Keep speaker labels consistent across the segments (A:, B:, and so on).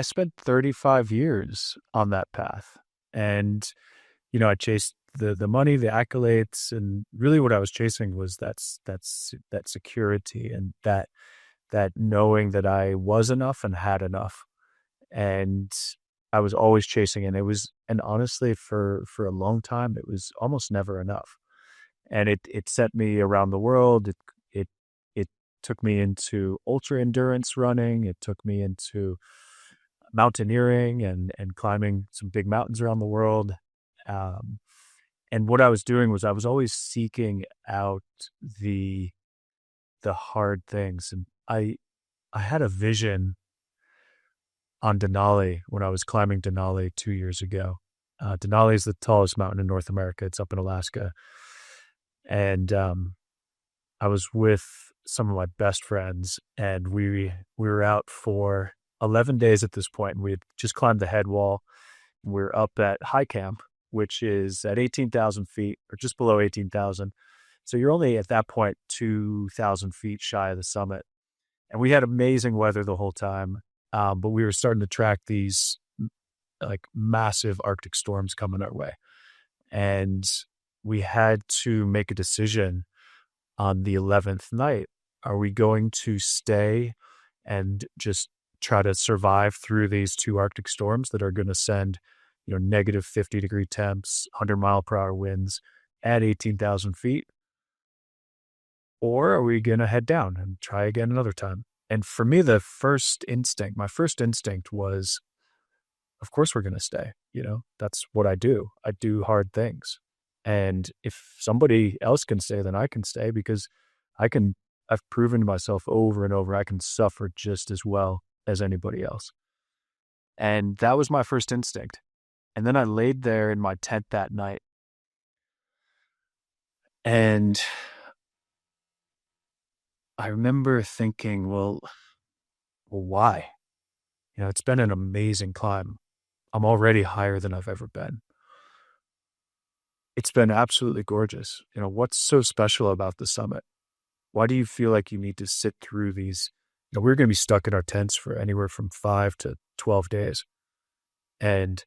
A: I spent 35 years on that path. And, I chased the money, the accolades, and really what I was chasing was that security and that knowing that I was enough and had enough. And I was always chasing and and honestly for a long time it was almost never enough. And it sent me around the world. It it took me into ultra endurance running. It took me into mountaineering and climbing some big mountains around the world. Um, and what I was doing was I was always seeking out the the hard things. And I had a vision on Denali when I was climbing Denali 2 years ago. Denali is the tallest mountain in North America. It's up in Alaska. And I was with some of my best friends, and we were out for 11 days at this point, and we had just climbed the head wall. We're up at high camp, which is at 18,000 feet or just below 18,000. So you're only at that point 2,000 feet shy of the summit. And we had amazing weather the whole time. But we were starting to track these like massive Arctic storms coming our way. And we had to make a decision on the 11th night. Are we going to stay and just try to survive through these two Arctic storms that are going to send, negative 50-degree temps, 100-mile-per-hour winds at 18,000 feet? Or are we going to head down and try again another time? And for me, my first instinct was, of course we're going to stay. That's what I do. I do hard things. And if somebody else can stay, then I can stay because I've proven to myself over and over, I can suffer just as well as anybody else. And that was my first instinct. And then I laid there in my tent that night. And I remember thinking, well, why? It's been an amazing climb. I'm already higher than I've ever been. It's been absolutely gorgeous. What's so special about the summit? Why do you feel like you need to sit through these? We're going to be stuck in our tents for anywhere from 5 to 12 days. And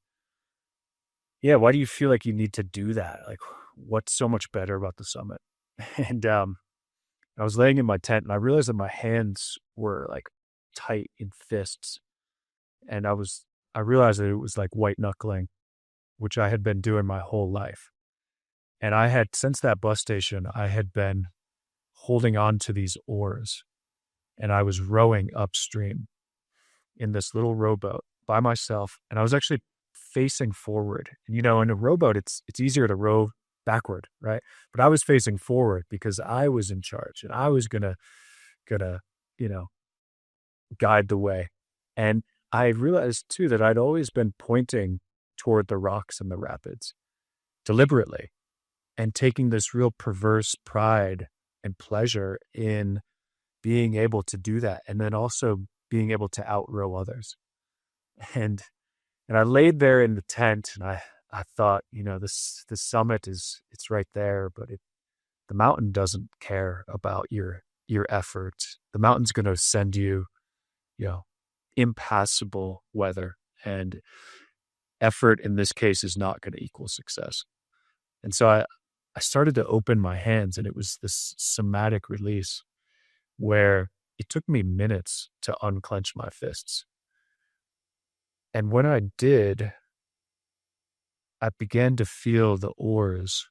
A: yeah, why do you feel like you need to do that? Like, what's so much better about the summit? And I was laying in my tent and I realized that my hands were like tight in fists. And I realized that it was like white knuckling, which I had been doing my whole life. And I had, since that bus station, I had been holding on to these oars and I was rowing upstream in this little rowboat by myself. And I was actually facing forward. And, in a rowboat, it's easier to row backward, right? But I was facing forward because I was in charge and I was gonna, guide the way. And I realized too that I'd always been pointing toward the rocks and the rapids deliberately and taking this real perverse pride and pleasure in being able to do that. And then also being able to outrow others. And I laid there in the tent and I thought, this summit it's right there, but the mountain doesn't care about your effort. The mountain's going to send you, impassable weather, and effort in this case is not going to equal success. And so I started to open my hands, and it was this somatic release where it took me minutes to unclench my fists. And when I did, I began to feel the oars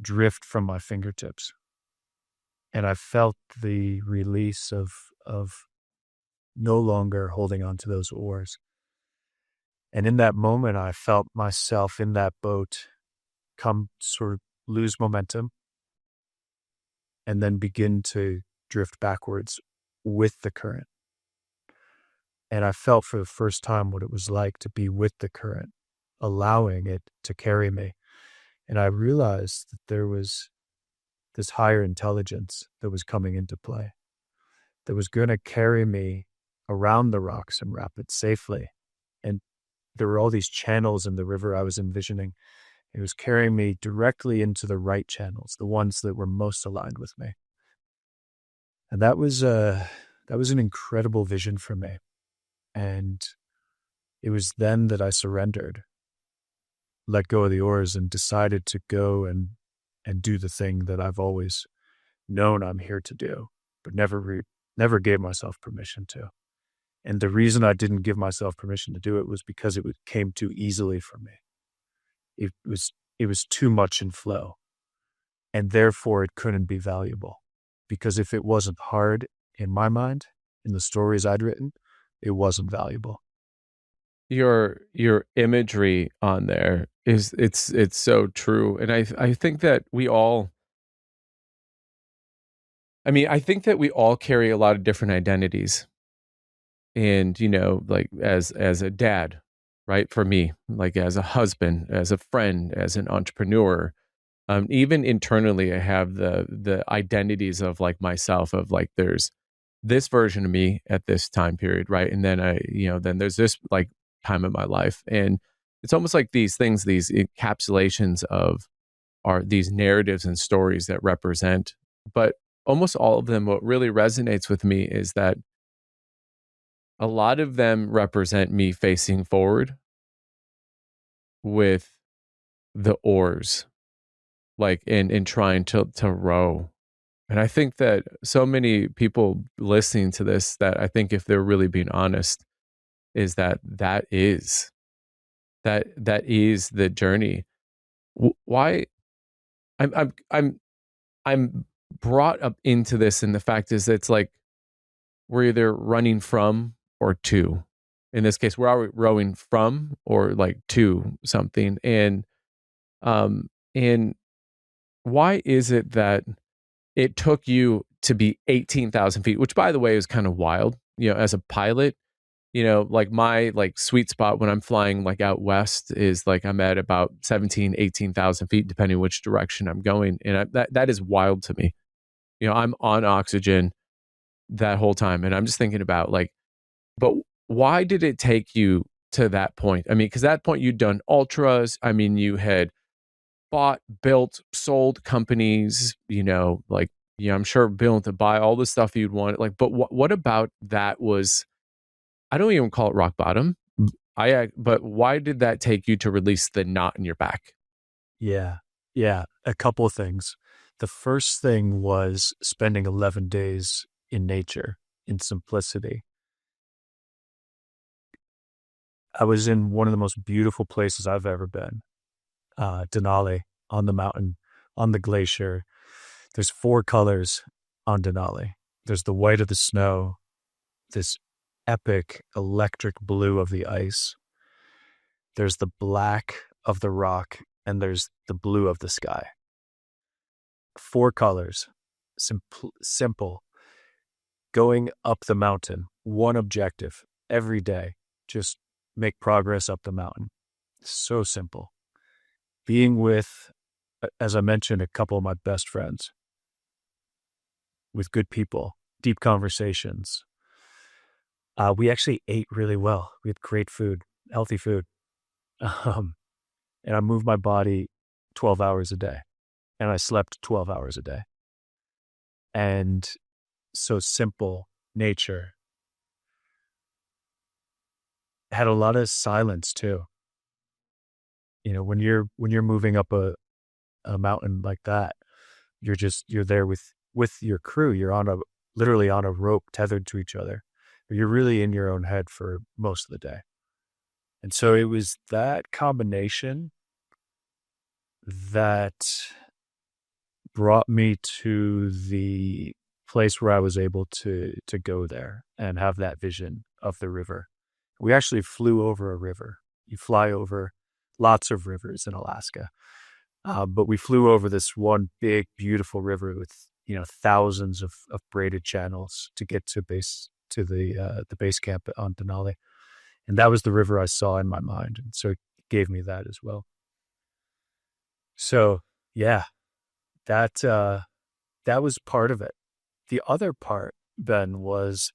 A: drift from my fingertips. And I felt the release of no longer holding on to those oars. And in that moment, I felt myself in that boat come sort of lose momentum and then begin to drift backwards with the current. And I felt for the first time what it was like to be with the current, allowing it to carry me. And I realized that there was this higher intelligence that was coming into play, that was going to carry me around the rocks and rapids safely. And there were all these channels in the river I was envisioning. It was carrying me directly into the right channels, the ones that were most aligned with me. And that was an incredible vision for me. And It was then that I surrendered, let go of the oars, and decided to go and do the thing that I've always known I'm here to do, but never gave myself permission to. And the reason I didn't give myself permission to do it was because came too easily for me. It was it was too much in flow, and therefore it couldn't be valuable. Because if it wasn't hard in my mind, in the stories I'd written, it wasn't valuable.
B: Your imagery on there is it's so true. And I think that we all, I mean, I think that we all carry a lot of different identities. And, you know, like as a dad, right? For me, like as a husband, as a friend, as an entrepreneur, even internally, I have the identities of like myself, of like there's this version of me at this time period, right? And then then there's this like time in my life, and it's almost like these things, these encapsulations of are these narratives and stories that represent, but almost all of them, what really resonates with me is that a lot of them represent me facing forward with the oars, like in trying to row. And I think that so many people listening to this, that I think if they're really being honest, is that is the journey. Why I'm brought up into this, and the fact is, it's like we're either running from or to. In this case, we're rowing from or like to something. And why is it that it took you to be 18,000 feet, which by the way is kind of wild, as a pilot, like my like sweet spot when I'm flying like out west is like I'm at about 17, 18,000 feet, depending which direction I'm going. And that is wild to me. I'm on oxygen that whole time. And I'm just thinking about like, but why did it take you to that point? I mean, because that point you'd done ultras. I mean, you had bought, built, sold companies, like, I'm sure willing to buy all the stuff you'd want. Like, but what about that was, I don't even call it rock bottom. But why did that take you to release the knot in your back?
A: Yeah. Yeah. A couple of things. The first thing was spending 11 days in nature, in simplicity. I was in one of the most beautiful places I've ever been, Denali, on the mountain, on the glacier. There's four colors on Denali. There's the white of the snow, this epic electric blue of the ice. There's the black of the rock, and there's the blue of the sky. Four colors, simple. Going up the mountain, one objective every day, just make progress up the mountain. So simple. Being with, as I mentioned, a couple of my best friends, with good people, deep conversations. We actually ate really well. We had great food, healthy food. Um, and I moved my body 12 hours a day, and I slept 12 hours a day. And so simple nature had a lot of silence too. When you're moving up a mountain like that, you're there with your crew. You're literally on a rope tethered to each other. You're really in your own head for most of the day. And so it was that combination that brought me to the place where I was able to go there and have that vision of the river. We actually flew over a river. You fly over lots of rivers in Alaska, but we flew over this one big, beautiful river with thousands of braided channels to get to the base camp on Denali, and that was the river I saw in my mind, and so it gave me that as well. So yeah, that that was part of it. The other part, Ben, was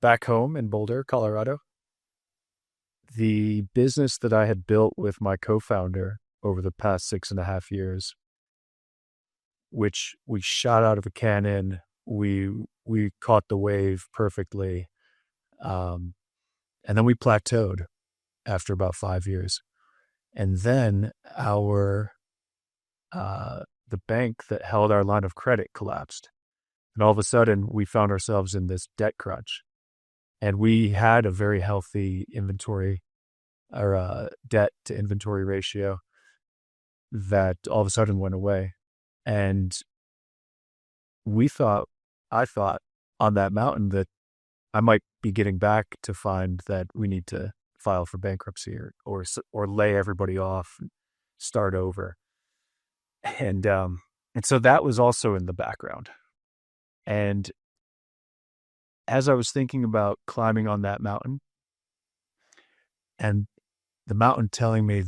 A: back home in Boulder, Colorado. The business that I had built with my co-founder over the past 6.5 years, which we shot out of a cannon. We caught the wave perfectly. And then we plateaued. after about 5 years. And then the bank that held our line of credit collapsed. And all of a sudden, we found ourselves in this debt crunch. And we had a very healthy inventory or debt to inventory ratio that all of a sudden went away. And we thought, I thought on that mountain that I might be getting back to find that we need to file for bankruptcy or lay everybody off, and start over. And so that was also in the background. And as I was thinking about climbing on that mountain, and the mountain telling me,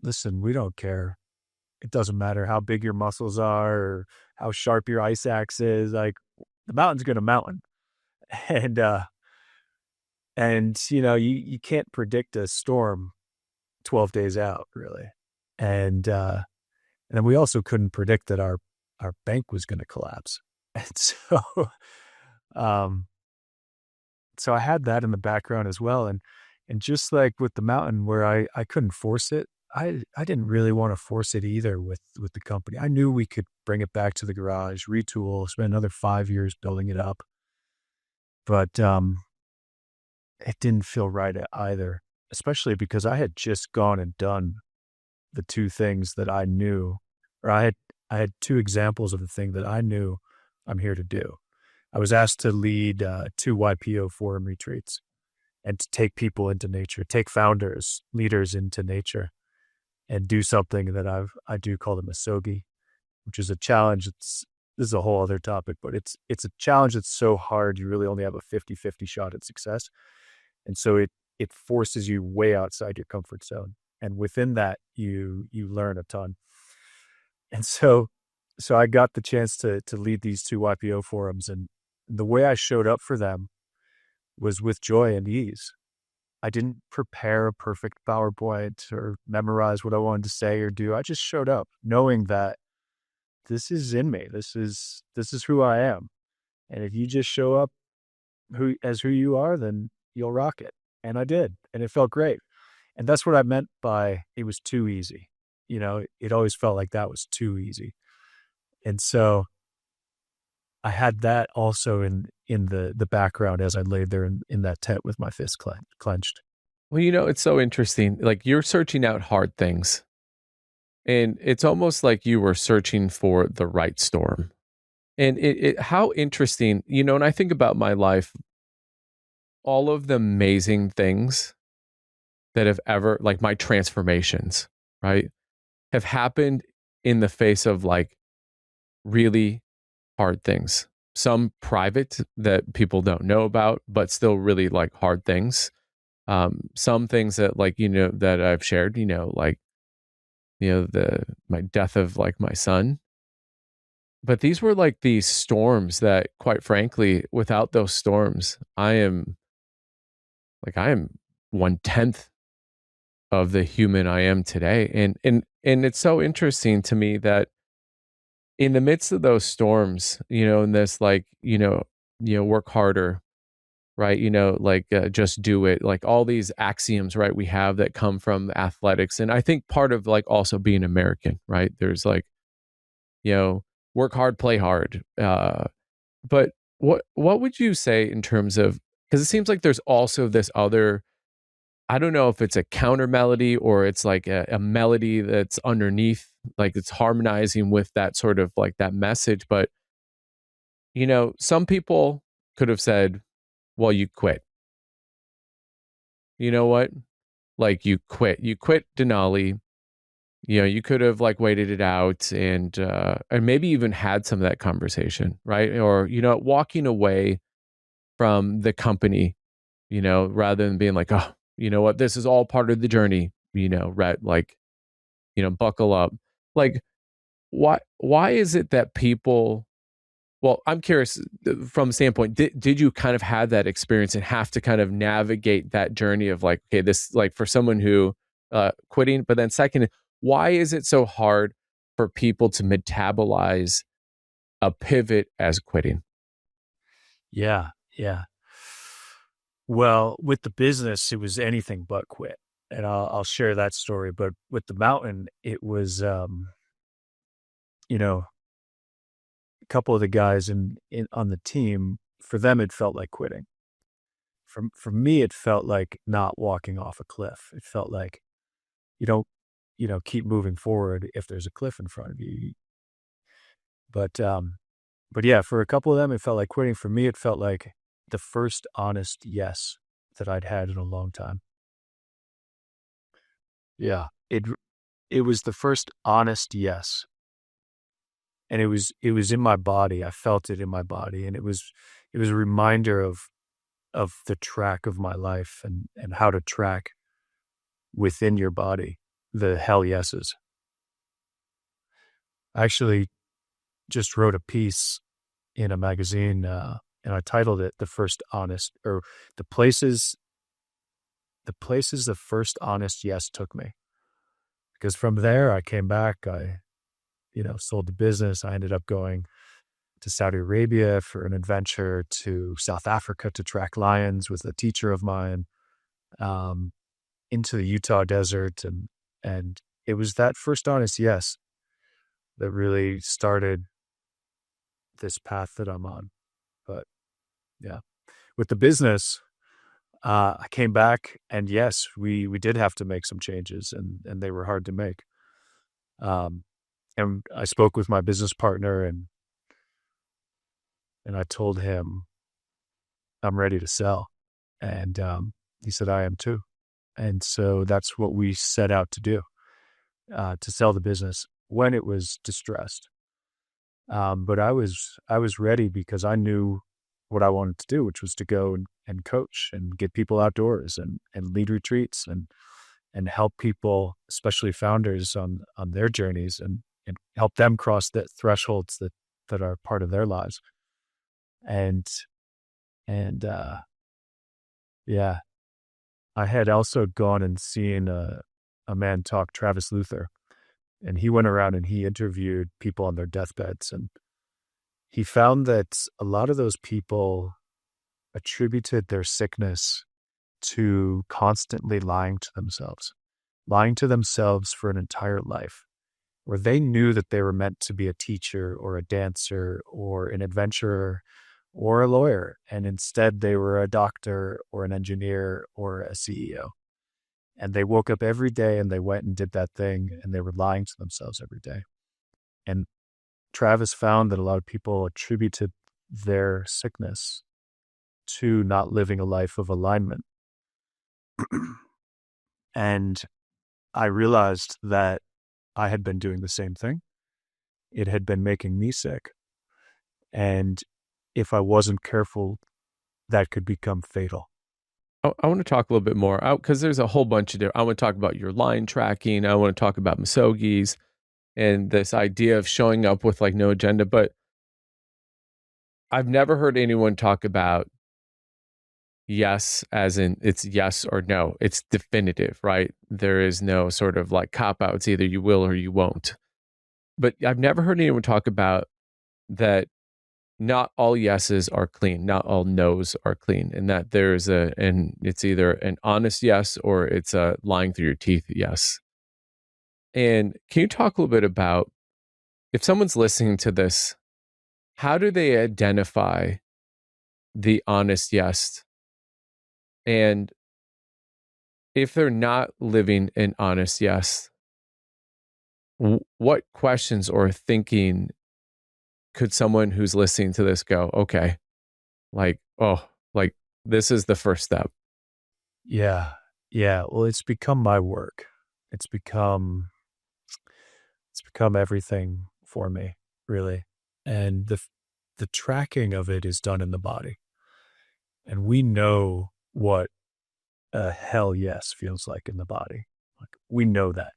A: listen, we don't care. It doesn't matter how big your muscles are or how sharp your ice axe is. Like, the mountain's going to mountain. And, you can't predict a storm 12 days out, really. And then we also couldn't predict that our bank was going to collapse. And um, so I had that in the background as well. And just like with the mountain where I couldn't force it, I didn't really want to force it either with the company. I knew we could bring it back to the garage, retool, spend another 5 years building it up. But it didn't feel right either, especially because I had just gone and done the two things that I knew, or I had two examples of the thing that I knew I'm here to do. I was asked to lead 2 YPO forum retreats and to take people into nature, take founders, leaders into nature, and do something that I do call the Misogi, which is a challenge. This is a whole other topic, but it's a challenge that's so hard you really only have a 50-50 shot at success. And so it forces you way outside your comfort zone. And within that, you learn a ton. And so I got the chance to lead these 2 YPO forums, and the way I showed up for them was with joy and ease. I didn't prepare a perfect PowerPoint or memorize what I wanted to say or do. I just showed up knowing that this is in me. This is who I am. And if you just show up who you are, then you'll rock it. And I did. And it felt great. And that's what I meant by it was too easy. It always felt like that was too easy. And so I had that also in the background as I laid there in that tent with my fist clenched.
B: Well, it's so interesting. Like, you're searching out hard things, and it's almost like you were searching for the right storm. And how interesting, when I think about my life, all of the amazing things that have ever, like my transformations, right, have happened in the face of like really hard things. Some private that people don't know about, but still really like hard things. Some things that like, that I've shared, like, my death of like my son. But these were like these storms that, quite frankly, without those storms, I am 1/10 of the human I am today. And it's so interesting to me that in the midst of those storms, in this like, work harder, right? Just do it, like all these axioms, right? We have that come from athletics. And I think part of like also being American, right? There's like, work hard, play hard. But what would you say in terms of, because it seems like there's also this other, I don't know if it's a counter melody or it's like a melody that's underneath, like it's harmonizing with that sort of like that message. But, some people could have said, well, you quit. You know what? Like you quit Denali. You could have like waited it out and maybe even had some of that conversation, right? Or, walking away from the company, rather than being like, oh, you know what, this is all part of the journey, Ret, like, buckle up. Like, why is it that people, well, I'm curious from the standpoint, did you kind of have that experience and have to kind of navigate that journey of like, okay, this, like for someone who quitting, but then second, why is it so hard for people to metabolize a pivot as quitting?
A: Yeah. Yeah. Well, with the business, it was anything but quit. and I'll share that story. But with the mountain, it was, you know, a couple of the guys in on the team, for them, it felt like quitting. For me, it felt like not walking off a cliff. It felt like you don't, keep moving forward if there's a cliff in front of you. But, but yeah, for a couple of them, it felt like quitting. For me, it felt like the first honest yes that I'd had in a long time. Yeah. It was the first honest yes. And it was in my body. I felt it in my body. And it was a reminder of the track of my life and how to track within your body the hell yeses. I actually just wrote a piece in a magazine, and I titled it "The First Honest," or the places the first honest yes took me. Because from there, I came back. I sold the business. I ended up going to Saudi Arabia for an adventure, to South Africa to track lions with a teacher of mine, um, into the Utah desert, and it was that first honest yes that really started this path that I'm on. But yeah, with the business, I came back, and yes, we did have to make some changes, and they were hard to make. Um, and I spoke with my business partner, and I told him I'm ready to sell, and he said I am too. And so that's what we set out to do, to sell the business when it was distressed. But I was ready because I knew what I wanted to do, which was to go and coach and get people outdoors and lead retreats and help people, especially founders, on their journeys, and help them cross the thresholds that are part of their lives. And and yeah, I had also gone and seen a man talk, Travis Luther, and he went around and he interviewed people on their deathbeds, and he found that a lot of those people attributed their sickness to constantly lying to themselves for an entire life, where they knew that they were meant to be a teacher or a dancer or an adventurer or a lawyer, and instead they were a doctor or an engineer or a CEO. And they woke up every day and they went and did that thing, and they were lying to themselves every day. And Travis found that a lot of people attributed their sickness to not living a life of alignment. And I realized that I had been doing the same thing. It had been making me sick. And if I wasn't careful, that could become fatal.
B: I want to talk a little bit more because there's a whole bunch of different. I want to talk about your line tracking. I want to talk about Misogis and this idea of showing up with like no agenda. But I've never heard anyone talk about yes, as in it's yes or no. It's definitive, right? There is no sort of like cop out. It's either you will or you won't. But I've never heard anyone talk about that not all yeses are clean, not all nos are clean, and that there's and it's either an honest yes or it's a lying through your teeth yes. And can you talk a little bit about if someone's listening to this, how do they identify the honest yes? And if they're not living an honest yes, what questions or thinking could someone who's listening to this go, okay, like, oh, like this is the first step?
A: Yeah. Yeah. Well, it's become my work. It's become it's become everything for me, really. And the tracking of it is done in the body. And we know what a hell yes feels like in the body. Like, we know that.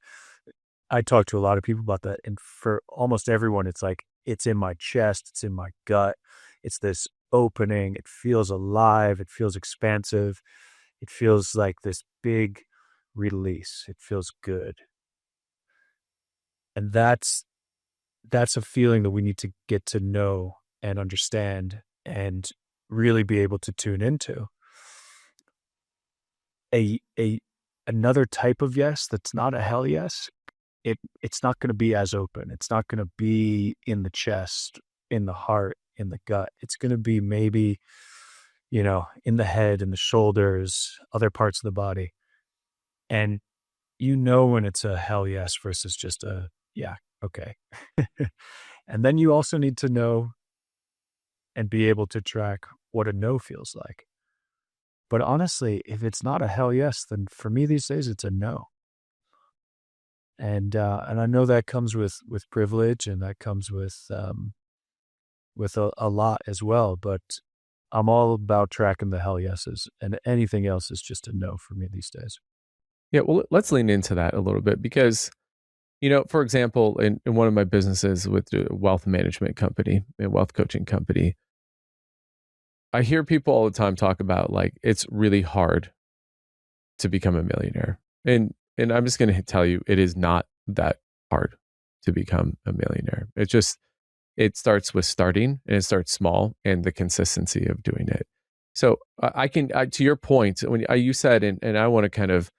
A: I talk to a lot of people about that, and for almost everyone, it's like it's in my chest, it's in my gut. It's this opening. It feels alive. It feels expansive. It feels like this big release. It feels good. And that's a feeling that we need to get to know and understand and really be able to tune into. A another type of yes that's not a hell yes, it's not going to be as open. It's not going to be in the chest, in the heart, in the gut. It's going to be maybe, in the head, in the shoulders, other parts of the body. And you know when it's a hell yes versus just a yeah, okay. And then you also need to know and be able to track what a no feels like. But honestly, if it's not a hell yes, then for me these days it's a no. And I know that comes with privilege, and that comes with a lot as well. But I'm all about tracking the hell yeses, and anything else is just a no for me these days.
B: Yeah, well, let's lean into that a little bit because, for example, in one of my businesses with a wealth management company, a wealth coaching company, I hear people all the time talk about like it's really hard to become a millionaire. And I'm just going to tell you it is not that hard to become a millionaire. It starts with starting, and it starts small, and the consistency of doing it. So to your point, when you said, and I want to kind of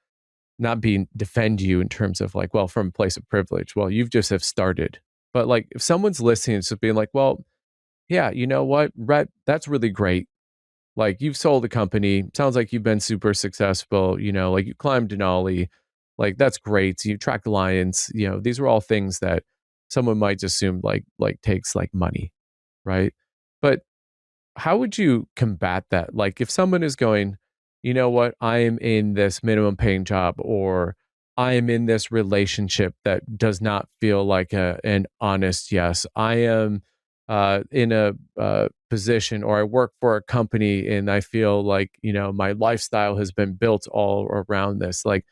B: not defend you in terms of like, well, from a place of privilege. Well, you've just have started. But like if someone's listening, it's just being like, well, yeah, you know what, Ret, that's really great. Like you've sold a company. Sounds like you've been super successful. Like you climbed Denali. Like that's great. You track lions. These are all things that someone might just assume like takes like money, right? But how would you combat that? Like if someone is going, you know what, I am in this minimum paying job, or I am in this relationship that does not feel like an honest yes. I am in a position, or I work for a company and I feel like, my lifestyle has been built all around this. Like,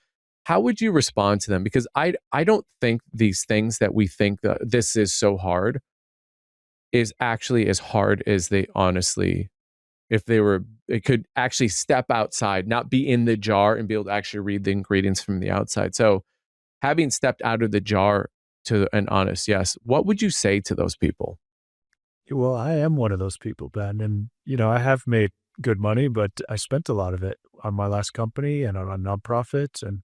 B: how would you respond to them? Because I don't think these things that we think that this is so hard is actually as hard as they honestly, if it could actually step outside, not be in the jar and be able to actually read the ingredients from the outside. So having stepped out of the jar to an honest yes, what would you say to those people?
A: Well, I am one of those people, Ben, and I have made good money, but I spent a lot of it on my last company and on a nonprofit, and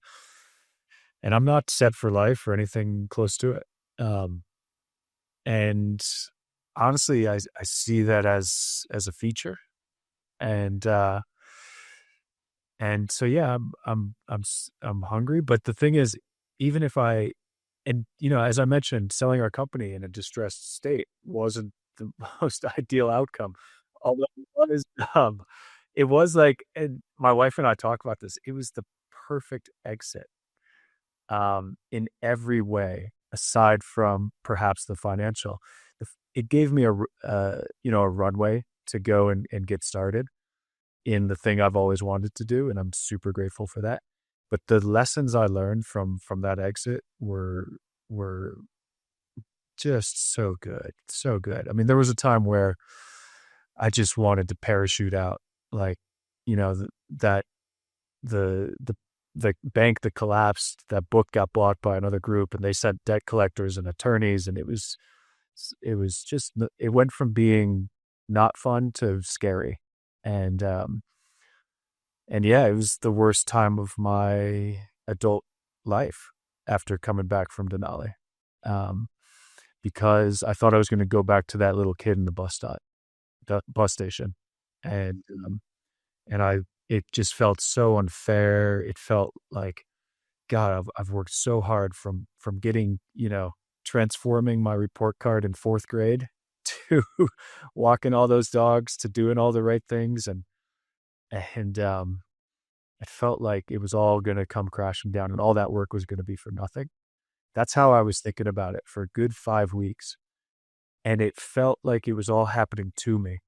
A: I'm not set for life or anything close to it. Um, and honestly, I see that as a feature, and so yeah, I'm hungry. But the thing is, even if I, and as I mentioned, selling our company in a distressed state wasn't the most ideal outcome. Although um, it was like, and my wife and I talk about this. It was the perfect exit, in every way, aside from perhaps the financial. It gave me a runway to go and get started in the thing I've always wanted to do, and I'm super grateful for that. But the lessons I learned from that exit were just so good, so good. I mean, there was a time where I just wanted to parachute out, like, that the the bank that collapsed, that book got bought by another group, and they sent debt collectors and attorneys, and it was just it went from being not fun to scary, and yeah, it was the worst time of my adult life after coming back from Denali, um, because I thought I was going to go back to that little kid in the bus station, and and I it just felt so unfair. It felt like, God, I've worked so hard from getting, transforming my report card in fourth grade to walking all those dogs to doing all the right things, and it felt like it was all going to come crashing down, and all that work was going to be for nothing. That's how I was thinking about it for a good 5 weeks, and it felt like it was all happening to me,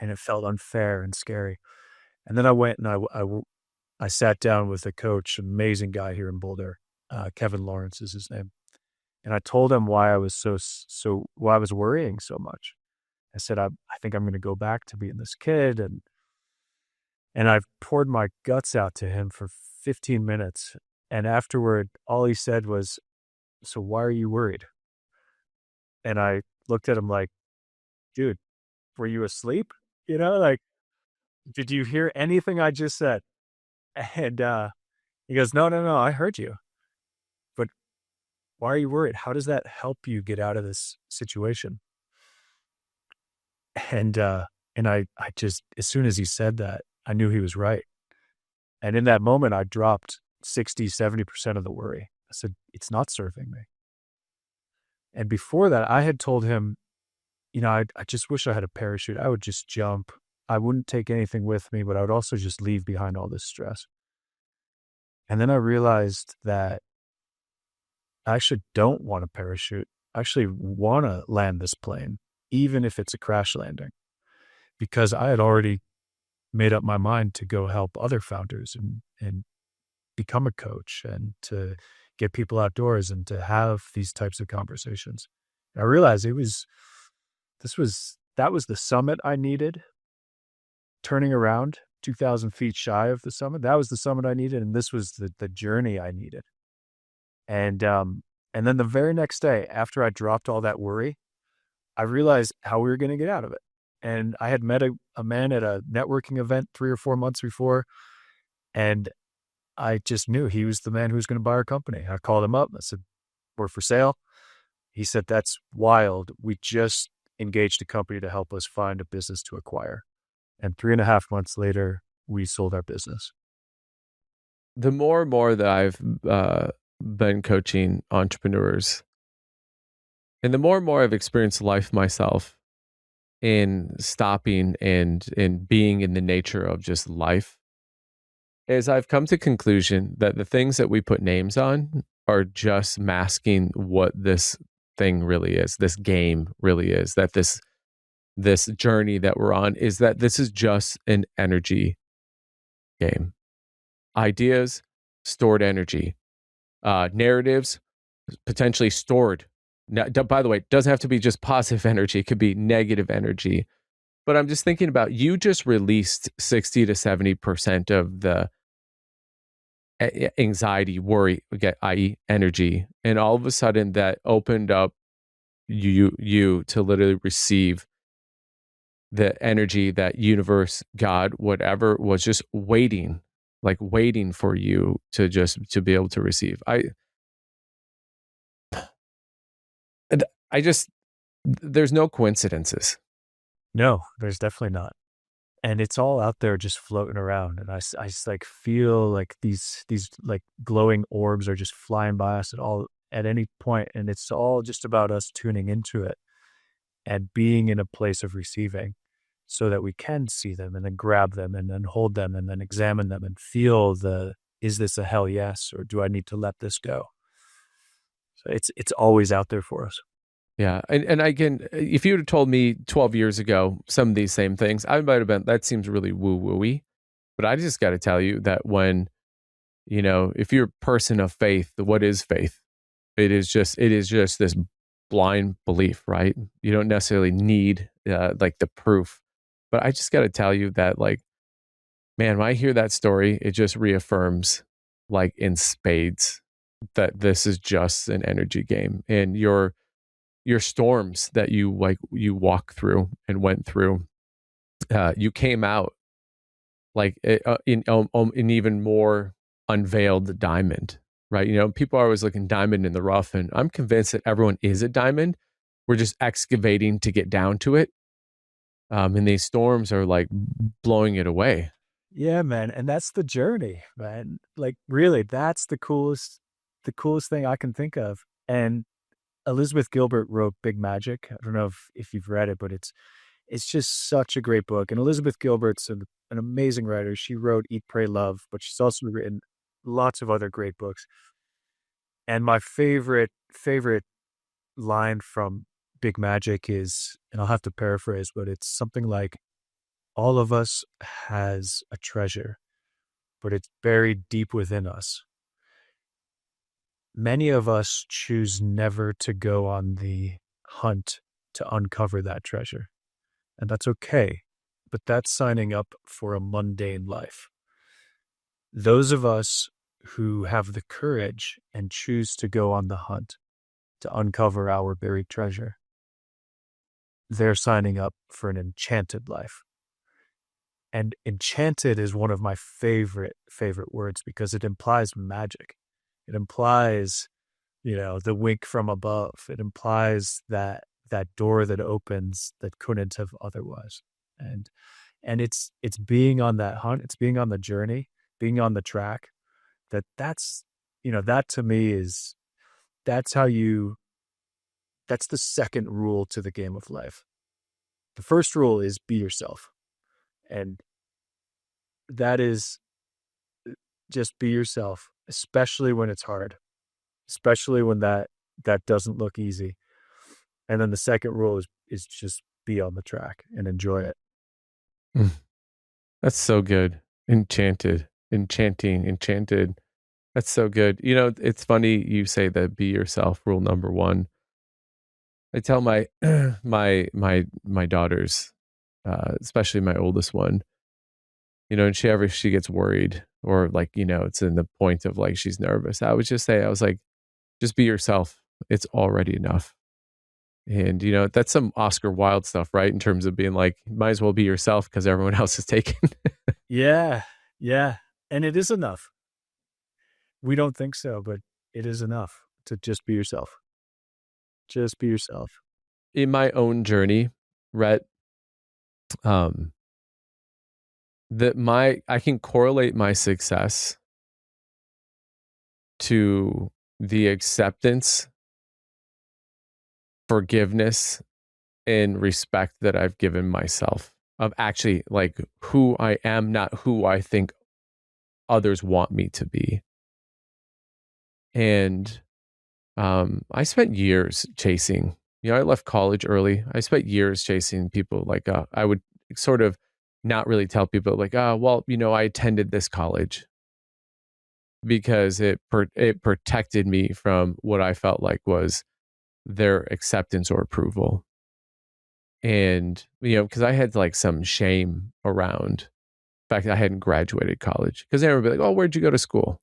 A: and it felt unfair and scary. And then I went and I sat down with a coach, amazing guy here in Boulder. Kevin Lawrence is his name. And I told him why I was why I was worrying so much. I said, I think I'm going to go back to being this kid. And I poured my guts out to him for 15 minutes. And afterward, all he said was, so why are you worried? And I looked at him like, dude, were you asleep? Like, did you hear anything I just said? And, He goes, no, no, no, I heard you. But why are you worried? How does that help you get out of this situation? And I just, as soon as he said that, I knew he was right. And in that moment, I dropped 60, 70% of the worry. I said, it's not serving me. And before that, I had told him, I just wish I had a parachute. I would just jump. I wouldn't take anything with me, but I would also just leave behind all this stress. And then I realized that I actually don't want a parachute. I actually want to land this plane, even if it's a crash landing, because I had already made up my mind to go help other founders and become a coach and to get people outdoors and to have these types of conversations. And I realized that was the summit I needed, turning around 2,000 feet shy of the summit. That was the summit I needed. And this was the journey I needed. And then the very next day, after I dropped all that worry, I realized how we were going to get out of it. And I had met a man at a networking event 3 or 4 months before, and I just knew he was the man who was going to buy our company. I called him up. I said, we're for sale. He said, that's wild. We just engaged a company to help us find a business to acquire. And 3.5 months later, we sold our business.
B: The more and more that I've been coaching entrepreneurs, and the more I've experienced life myself in stopping and in being in the nature of just life, is I've come to conclusion that the things that we put names on are just masking what this thing really is, this game really is, that this journey that we're on is that this is just an energy game. Ideas, stored energy, narratives, potentially stored. Now, by the way, it doesn't have to be just positive energy. It could be negative energy. But I'm just thinking about, you just released 60 to 70% of the anxiety, worry, i.e. energy. And all of a sudden that opened up you to literally receive the energy that universe, God, whatever was just waiting, like waiting for you to be able to receive. I just, there's no coincidences.
A: No, there's definitely not. And it's all out there just floating around. And I just like feel like these like glowing orbs are just flying by us at any point. And it's all just about us tuning into it and being in a place of receiving so that we can see them and then grab them and then hold them and then examine them and feel is this a hell yes, or do I need to let this go? So it's always out there for us.
B: Yeah. And again, if you would have told me 12 years ago some of these same things, I might have been, that seems really woo-woo-y. But I just got to tell you that when, if you're a person of faith, what is faith? It is just this blind belief, right? You don't necessarily need like the proof. But I just got to tell you that, like, man, when I hear that story, it just reaffirms, like in spades, that this is just an energy game. And your storms that you walk through and went through, you came out like in an even more unveiled diamond, right? People are always looking diamond in the rough, and I'm convinced that everyone is a diamond. We're just excavating to get down to it. And these storms are like blowing it away.
A: Yeah, man. And that's the journey, man. Like really, that's the coolest thing I can think of. And Elizabeth Gilbert wrote Big Magic. I don't know if you've read it, but it's just such a great book. And Elizabeth Gilbert's an amazing writer. She wrote Eat, Pray, Love, but she's also written lots of other great books. And my favorite line from Big Magic is, and I'll have to paraphrase, but it's something like, all of us has a treasure, but it's buried deep within us. Many of us choose never to go on the hunt to uncover that treasure. And that's okay, but that's signing up for a mundane life. Those of us who have the courage and choose to go on the hunt to uncover our buried treasure, they're signing up for an enchanted life. And enchanted is one of my favorite words because it implies magic. It implies, the wink from above. It implies that door that opens that couldn't have otherwise. And it's being on that hunt, it's being on the journey, being on the track. That's that to me is that's how you that's the second rule to the game of life. The first rule is be yourself. And that is just be yourself, especially when it's hard, especially when that doesn't look easy. And then the second rule is just be on the track and enjoy it.
B: Mm, that's so good. Enchanted, enchanting, enchanted. That's so good. It's funny you say that be yourself, rule number one. I tell my my daughters, especially my oldest one, and she gets worried or like, it's in the point of like she's nervous. I would just say, I was like, just be yourself. It's already enough. And that's some Oscar Wilde stuff, right? In terms of being like, might as well be yourself because everyone else is taken.
A: Yeah. Yeah. And it is enough. We don't think so, but it is enough to just be yourself. Just be yourself.
B: In my own journey, Rhett, um, I can correlate my success to the acceptance, forgiveness, and respect that I've given myself of actually like who I am, not who I think others want me to be. And I spent years chasing, I left college early. I spent years chasing people like, I would sort of not really tell people like, well, I attended this college because it protected me from what I felt like was their acceptance or approval. And, because I had like some shame around the fact that I hadn't graduated college because everyone would be like, oh, where'd you go to school?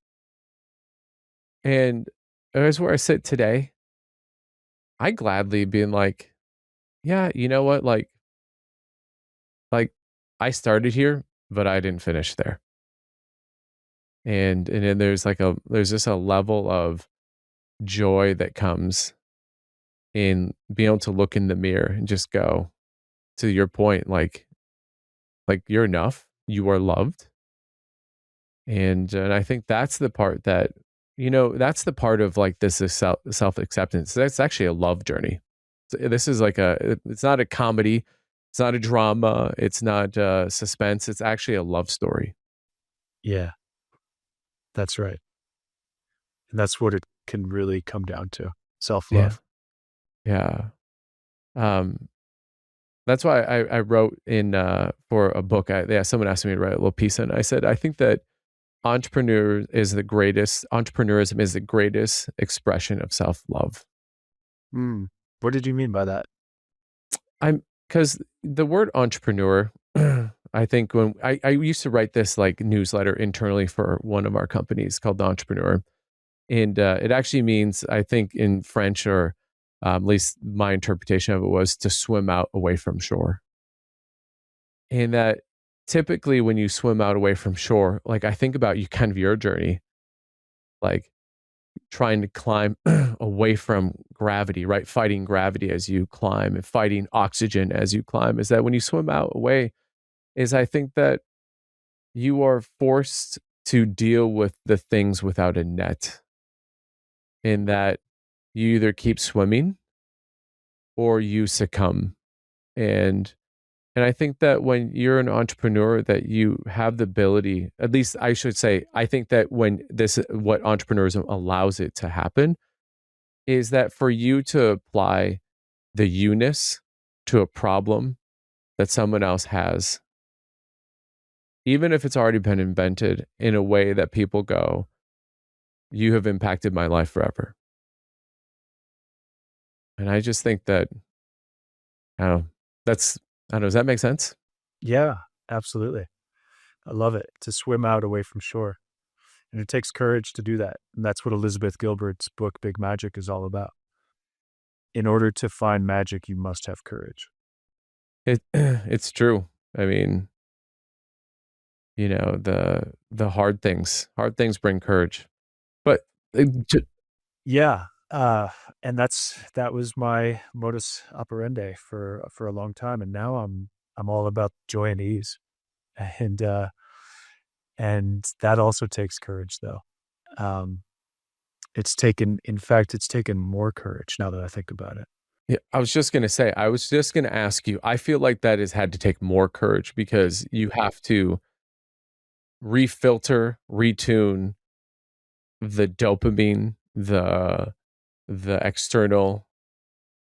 B: And here's where I sit today. I gladly being like, yeah, you know what? Like I started here, but I didn't finish there. And then there's just a level of joy that comes in being able to look in the mirror and just go, to your point, like you're enough, you are loved. And I think that's the part that, that's the part of like this is self acceptance. That's actually a love journey. This is like it's not a comedy, it's not a drama, it's not suspense. It's actually a love story.
A: Yeah, that's right. And that's what it can really come down to.
B: Yeah,
A: Self-love.
B: yeah. Um, that's why I wrote in for a book. Someone asked me to write a little piece, and I said I think that entrepreneurism is the greatest expression of self-love.
A: Hmm. What did you mean by that?
B: Because the word entrepreneur, I think when I used to write this like newsletter internally for one of our companies called The Entrepreneur. And it actually means, I think in French, or at least my interpretation of it was to swim out away from shore. And that typically when you swim out away from shore, like I think about you kind of your journey, like trying to climb away from gravity, right? Fighting gravity as you climb and fighting oxygen as you climb, is that when you swim out away, is I think that you are forced to deal with the things without a net, in that you either keep swimming or you succumb. And I think that when you're an entrepreneur, that you have the ability, at least I should say, I think that what entrepreneurism allows it to happen is that for you to apply the you-ness to a problem that someone else has, even if it's already been invented in a way that people go, you have impacted my life forever. And I just think that, I don't know, I don't know, does that make sense?
A: Yeah, absolutely. I love it. To swim out away from shore. And it takes courage to do that. And that's what Elizabeth Gilbert's book, Big Magic, is all about. In order to find magic, you must have courage.
B: It's true. I mean, the hard things bring courage. But uh, j-
A: Yeah. And that was my modus operandi for a long time. And now I'm all about joy and ease. And and that also takes courage though. Um, in fact, it's taken more courage now that I think about it.
B: yeah, I was just gonna ask you, I feel like that has had to take more courage because you have to refilter, retune the dopamine, the external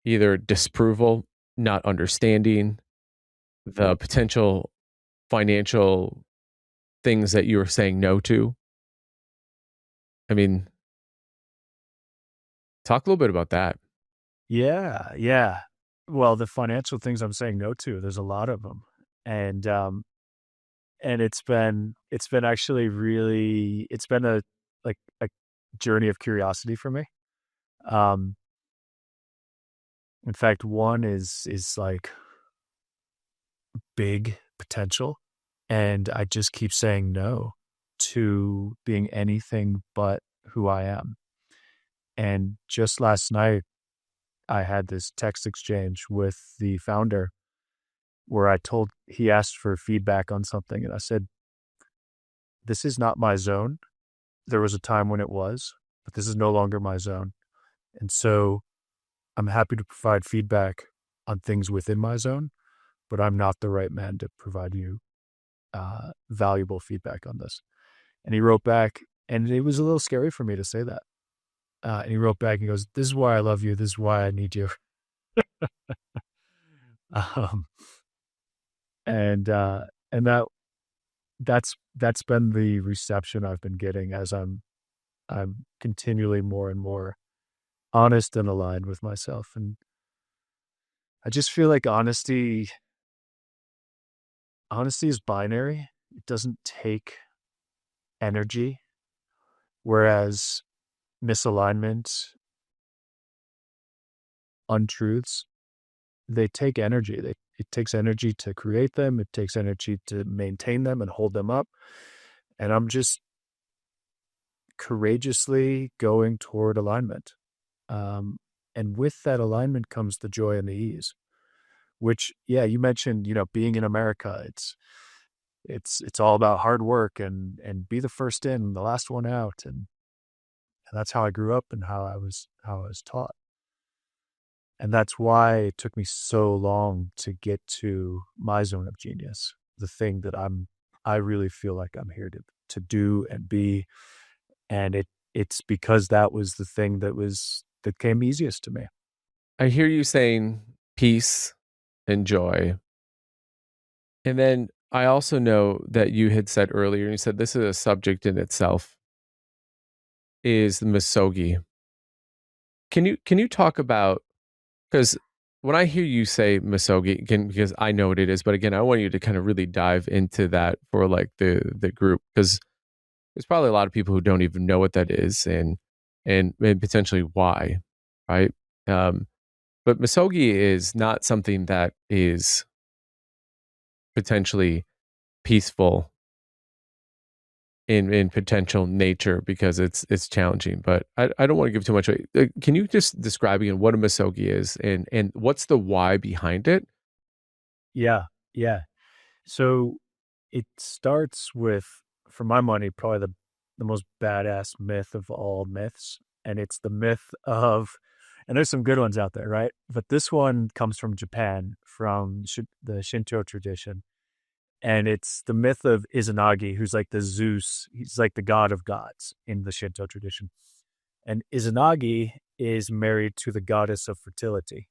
B: either disapproval, not understanding, the potential financial things that you were saying no to. I mean, talk a little bit about that.
A: Yeah, yeah. Well, the financial things I'm saying no to, there's a lot of them. And and it's been actually really it's been a journey of curiosity for me. Um in fact, one is like big potential, and I just keep saying no to being anything but who I am. And just last night I had this text exchange with the founder where he asked for feedback on something, and I said, "This is not my zone. There was a time when it was, but this is no longer my zone. And so I'm happy to provide feedback on things within my zone, but I'm not the right man to provide you valuable feedback on this." And he wrote back, and it was a little scary for me to say that. And he wrote back and goes, "This is why I love you. This is why I need you." Um, and and that's been the reception I've been getting as I'm continually more and more honest and aligned with myself. And I just feel like honesty is binary. It doesn't take energy, whereas misalignment, untruths, they take energy. It takes energy to create them. It takes energy to maintain them and hold them up. And I'm just courageously going toward alignment. Um, and with that alignment comes the joy and the ease. Which, yeah, you mentioned, being in America. It's all about hard work and be the first in, the last one out, and that's how I grew up and how I was taught. And that's why it took me so long to get to my zone of genius, the thing that I really feel like I'm here to do and be. And it's because that was the thing that came easiest to me.
B: I hear you saying peace and joy. And then I also know that you had said earlier, you said this is a subject in itself, is the Misogi. Can you talk about, because when I hear you say Misogi, again, because I know what it is, but again, I want you to kind of really dive into that for like the group, because there's probably a lot of people who don't even know what that is and potentially why, right? Um, but Misogi is not something that is potentially peaceful in potential nature because it's challenging. But I don't want to give too much away. Can you just describe again what a Misogi is and what's the why behind it?
A: Yeah, yeah. So it starts with, for my money, probably the most badass myth of all myths. And it's the myth of, and there's some good ones out there, right? But this one comes from Japan, from the Shinto tradition. And it's the myth of Izanagi, who's like the Zeus. He's like the god of gods in the Shinto tradition. And Izanagi is married to the goddess of fertility.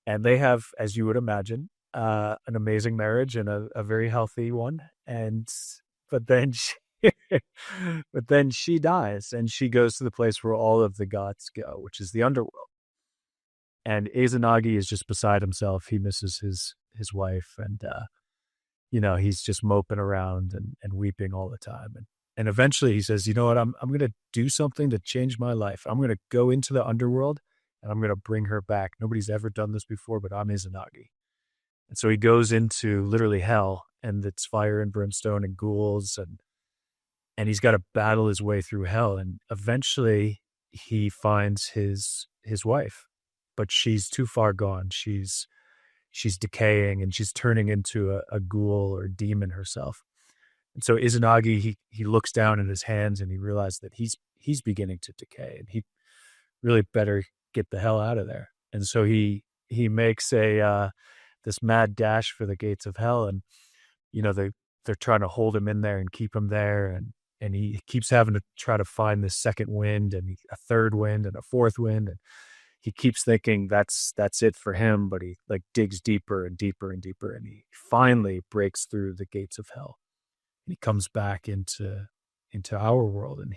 A: And they have, as you would imagine, an amazing marriage and a very healthy one. And but then she, but then she dies, and she goes to the place where all of the gods go, which is the underworld. And Izanagi is just beside himself. He misses his wife, and he's just moping around and weeping all the time. And eventually he says, "You know what? I'm going to do something to change my life. I'm going to go into the underworld and I'm going to bring her back. Nobody's ever done this before, but I'm Izanagi." And so he goes into literally hell and it's fire and brimstone and ghouls, and he's got to battle his way through hell. And eventually he finds his wife, but she's too far gone. She's decaying and she's turning into a ghoul or demon herself. And so Izanagi, he looks down at his hands and he realizes that he's beginning to decay, and he really better get the hell out of there. And so he makes a this mad dash for the gates of hell, and they're trying to hold him in there and keep him there, and he keeps having to try to find this second wind and a third wind and a fourth wind, and he keeps thinking that's it for him, but he like digs deeper and deeper and deeper, and he finally breaks through the gates of hell. And he comes back into our world, and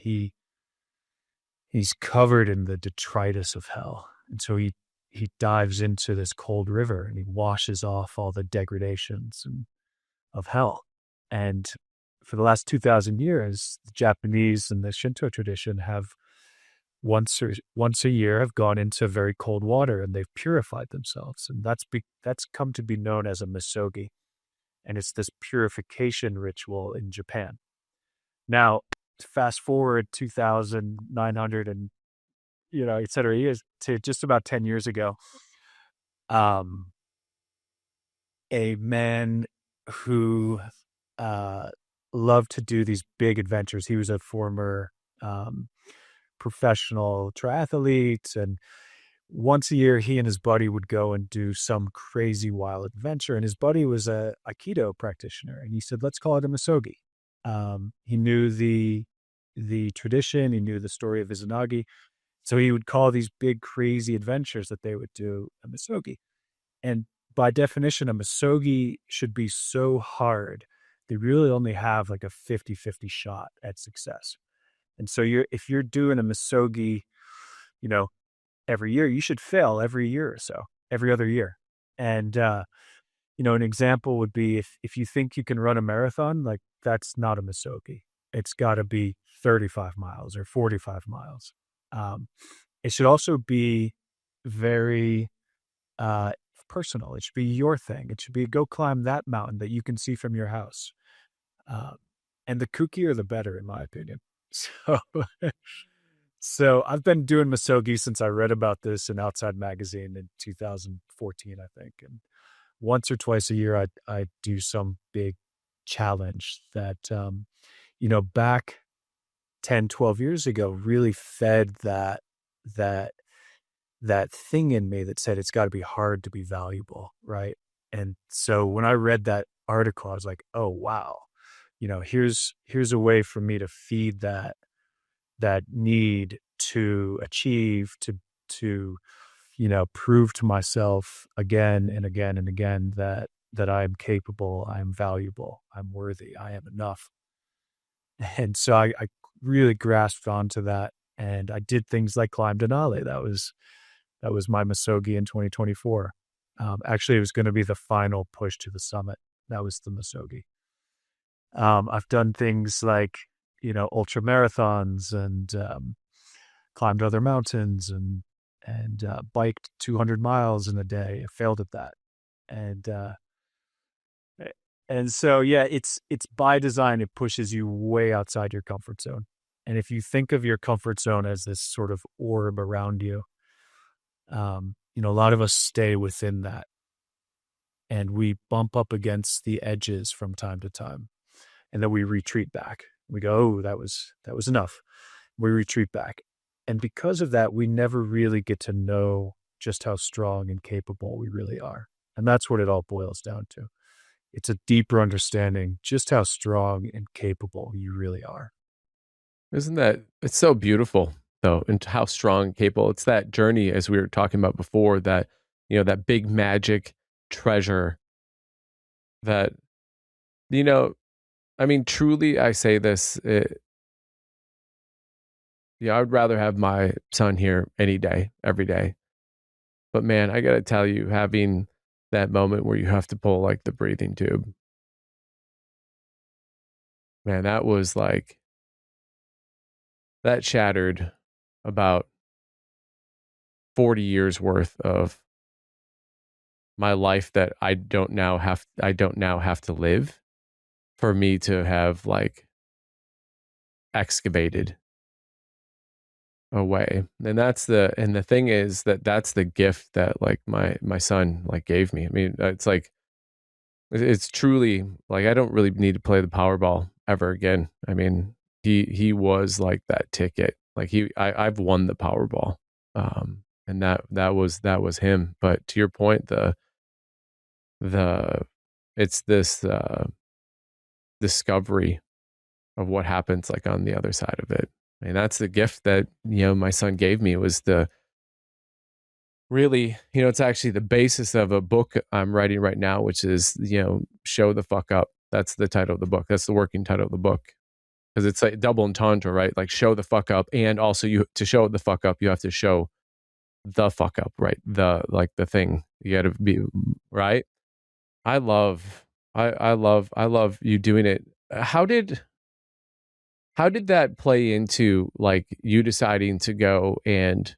A: he's covered in the detritus of hell. And so he dives into this cold river and he washes off all the degradations of hell. And for the last 2,000 years, the Japanese and the Shinto tradition have once a year have gone into very cold water and they've purified themselves. And that's come to be known as a Misogi. And it's this purification ritual in Japan. Now, fast forward 2,900 and, et cetera, years to just about 10 years ago, a man who loved to do these big adventures. He was a former professional triathlete, and once a year he and his buddy would go and do some crazy wild adventure. And his buddy was a Aikido practitioner, and he said, let's call it a Misogi. He knew the tradition, he knew the story of Izanagi, so he would call these big crazy adventures that they would do a Misogi. And by definition, a Misogi should be so hard they really only have like a 50-50 shot at success. And so if you're doing a Misogi, every year, you should fail every year or so, every other year. And an example would be if you think you can run a marathon, like that's not a Misogi. It's got to be 35 miles or 45 miles. It should also be very personal. It should be your thing. It should be go climb that mountain that you can see from your house. And the kookier, the better, in my opinion. So I've been doing Misogi since I read about this in Outside Magazine in 2014, I think. And once or twice a year, I do some big challenge that, back 10, 12 years ago, really fed that thing in me that said it's got to be hard to be valuable, right? And so when I read that article, I was like, oh, wow. Here's a way for me to feed that need to achieve, to prove to myself again and again and again that I am capable, I am valuable, I'm worthy, I am enough. And so I really grasped onto that, and I did things like climb Denali. That was my Misogi in 2024. Actually, it was going to be the final push to the summit. That was the Misogi. I've done things like, ultramarathons and climbed other mountains and biked 200 miles in a day. I failed at that. And so, yeah, it's by design. It pushes you way outside your comfort zone. And if you think of your comfort zone as this sort of orb around you, a lot of us stay within that, and we bump up against the edges from time to time, and then we retreat back. We go, oh, that was enough. We retreat back. And because of that, we never really get to know just how strong and capable we really are. And that's what it all boils down to. It's a deeper understanding just how strong and capable you really are.
B: It's so beautiful though, and how strong and capable. It's that journey, as we were talking about before, that, that big magic treasure that, truly, I say this, I would rather have my son here any day, every day. But man, I got to tell you, having that moment where you have to pull like the breathing tube, man, that was like, that shattered about 40 years worth of my life that I don't now have to live. for me to have like excavated away. And the thing is that's the gift that like my son like gave me. I mean, it's like it's truly like I don't really need to play the Powerball ever again. I mean, he was like that ticket. Like I've won the Powerball. And that was him. But to your point, the it's this discovery of what happens like on the other side of it. I mean, that's the gift that, my son gave me was the really, it's actually the basis of a book I'm writing right now, which is, Show the Fuck Up. That's the title of the book. That's the working title of the book. Because it's like double entendre, right? Like show the fuck up. And also to show the fuck up, you have to show the fuck up, right? The thing. You gotta be right. I love you doing it. How did that play into like you deciding to go and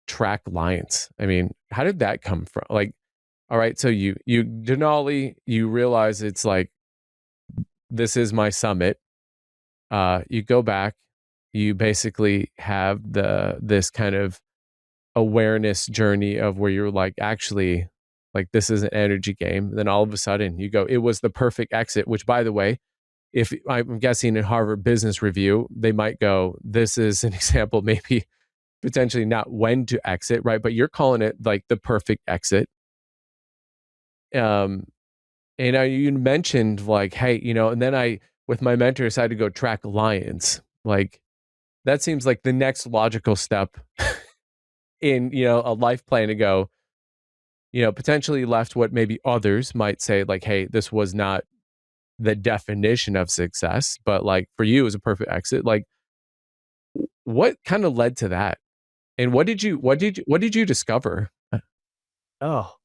B: track lions? I mean, how did that come from? Like, all right, so you Denali, you realize it's like this is my summit. You go back, you basically have this kind of awareness journey of where you're like, actually, like this is an energy game. Then all of a sudden you go, it was the perfect exit, which by the way, if I'm guessing in Harvard Business Review, they might go, this is an example, maybe potentially not when to exit, right? But you're calling it like the perfect exit. And you mentioned like, hey, and then I, with my mentor, decided to go track lions. Like that seems like the next logical step in, a life plan to go, potentially left what maybe others might say like, hey, this was not the definition of success, but like for you it was a perfect exit. Like what kind of led to that? And what did you discover?
A: Oh,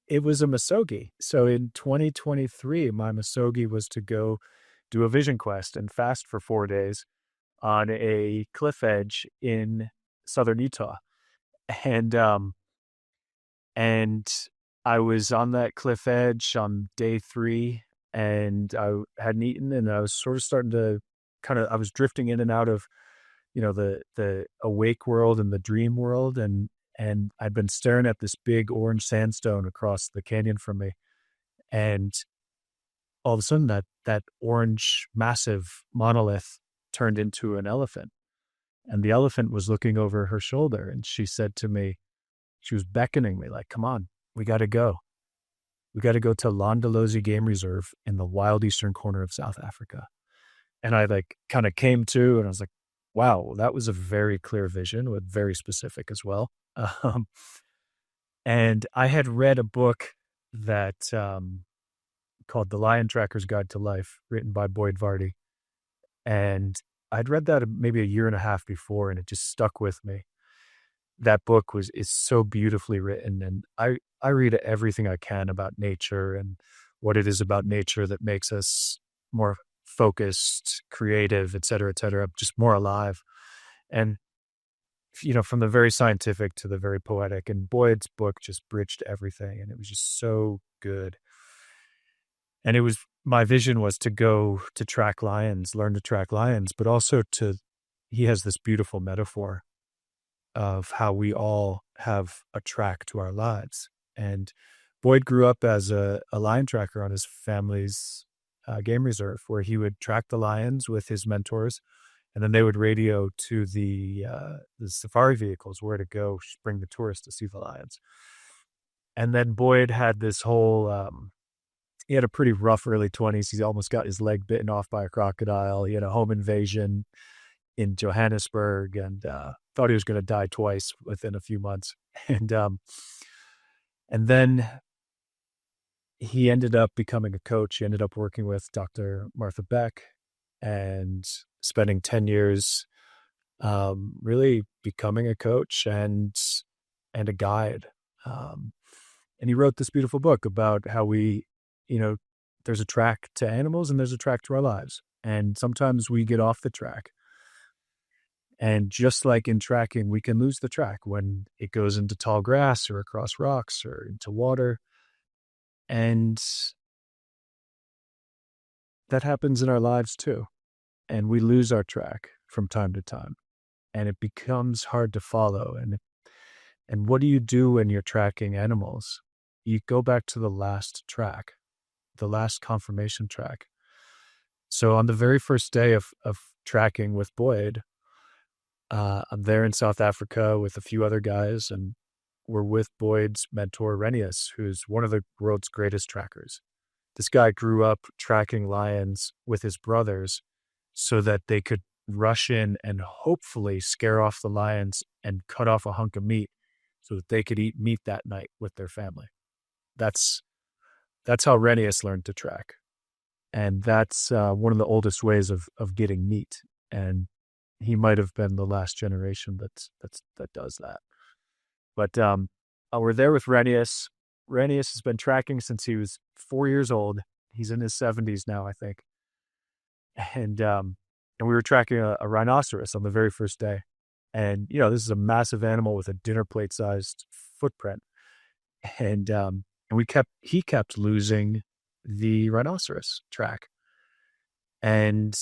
A: it was a Misogi. So in 2023, my Misogi was to go do a vision quest and fast for 4 days on a cliff edge in southern Utah. And and I was on that cliff edge on day 3, and I hadn't eaten, and I was sort of starting to I was drifting in and out of, the awake world and the dream world, and I'd been staring at this big orange sandstone across the canyon from me, and all of a sudden that orange massive monolith turned into an elephant, and the elephant was looking over her shoulder, and she said to me, she was beckoning me like, come on, we got to go. We got to go to Landalozi Game Reserve in the wild eastern corner of South Africa. And I like kind of came to, and I was like, wow, that was a very clear vision, with very specific as well. Um, and I had read a book that called The Lion Tracker's Guide to Life, written by Boyd Vardy. And I'd read that maybe a year and a half before, and it just stuck with me. That book is so beautifully written, and I read everything I can about nature and what it is about nature that makes us more focused, creative, et cetera, just more alive. And from the very scientific to the very poetic, and Boyd's book just bridged everything, and it was just so good. And it was, my vision was to go to track lions, learn to track lions, but also he has this beautiful metaphor of how we all have a track to our lives. And Boyd grew up as a lion tracker on his family's game reserve, where he would track the lions with his mentors, and then they would radio to the safari vehicles where to go bring the tourists to see the lions. And then Boyd had this whole, he had a pretty rough early 20s. He almost got his leg bitten off by a crocodile. He had a home invasion in Johannesburg, and thought he was going to die twice within a few months. And then he ended up becoming a coach. He ended up working with Dr. Martha Beck and spending 10 years really becoming a coach and a guide. And he wrote this beautiful book about how we, there's a track to animals and there's a track to our lives. And sometimes we get off the track. And just like in tracking, we can lose the track when it goes into tall grass or across rocks or into water. And that happens in our lives too. And we lose our track from time to time, and it becomes hard to follow. And what do you do when you're tracking animals? You go back to the last track, the last confirmation track. So on the very first day of tracking with Boyd, I'm there in South Africa with a few other guys, and we're with Boyd's mentor, Renius, who's one of the world's greatest trackers. This guy grew up tracking lions with his brothers so that they could rush in and hopefully scare off the lions and cut off a hunk of meat so that they could eat meat that night with their family. That's how Renius learned to track. And that's one of the oldest ways of getting meat. And he might have been the last generation that does that. But we're there with Renius. Renius has been tracking since he was 4 years old. He's in his 70s now, I think. And we were tracking a rhinoceros on the very first day. And, this is a massive animal with a dinner plate sized footprint. And he kept losing the rhinoceros track. And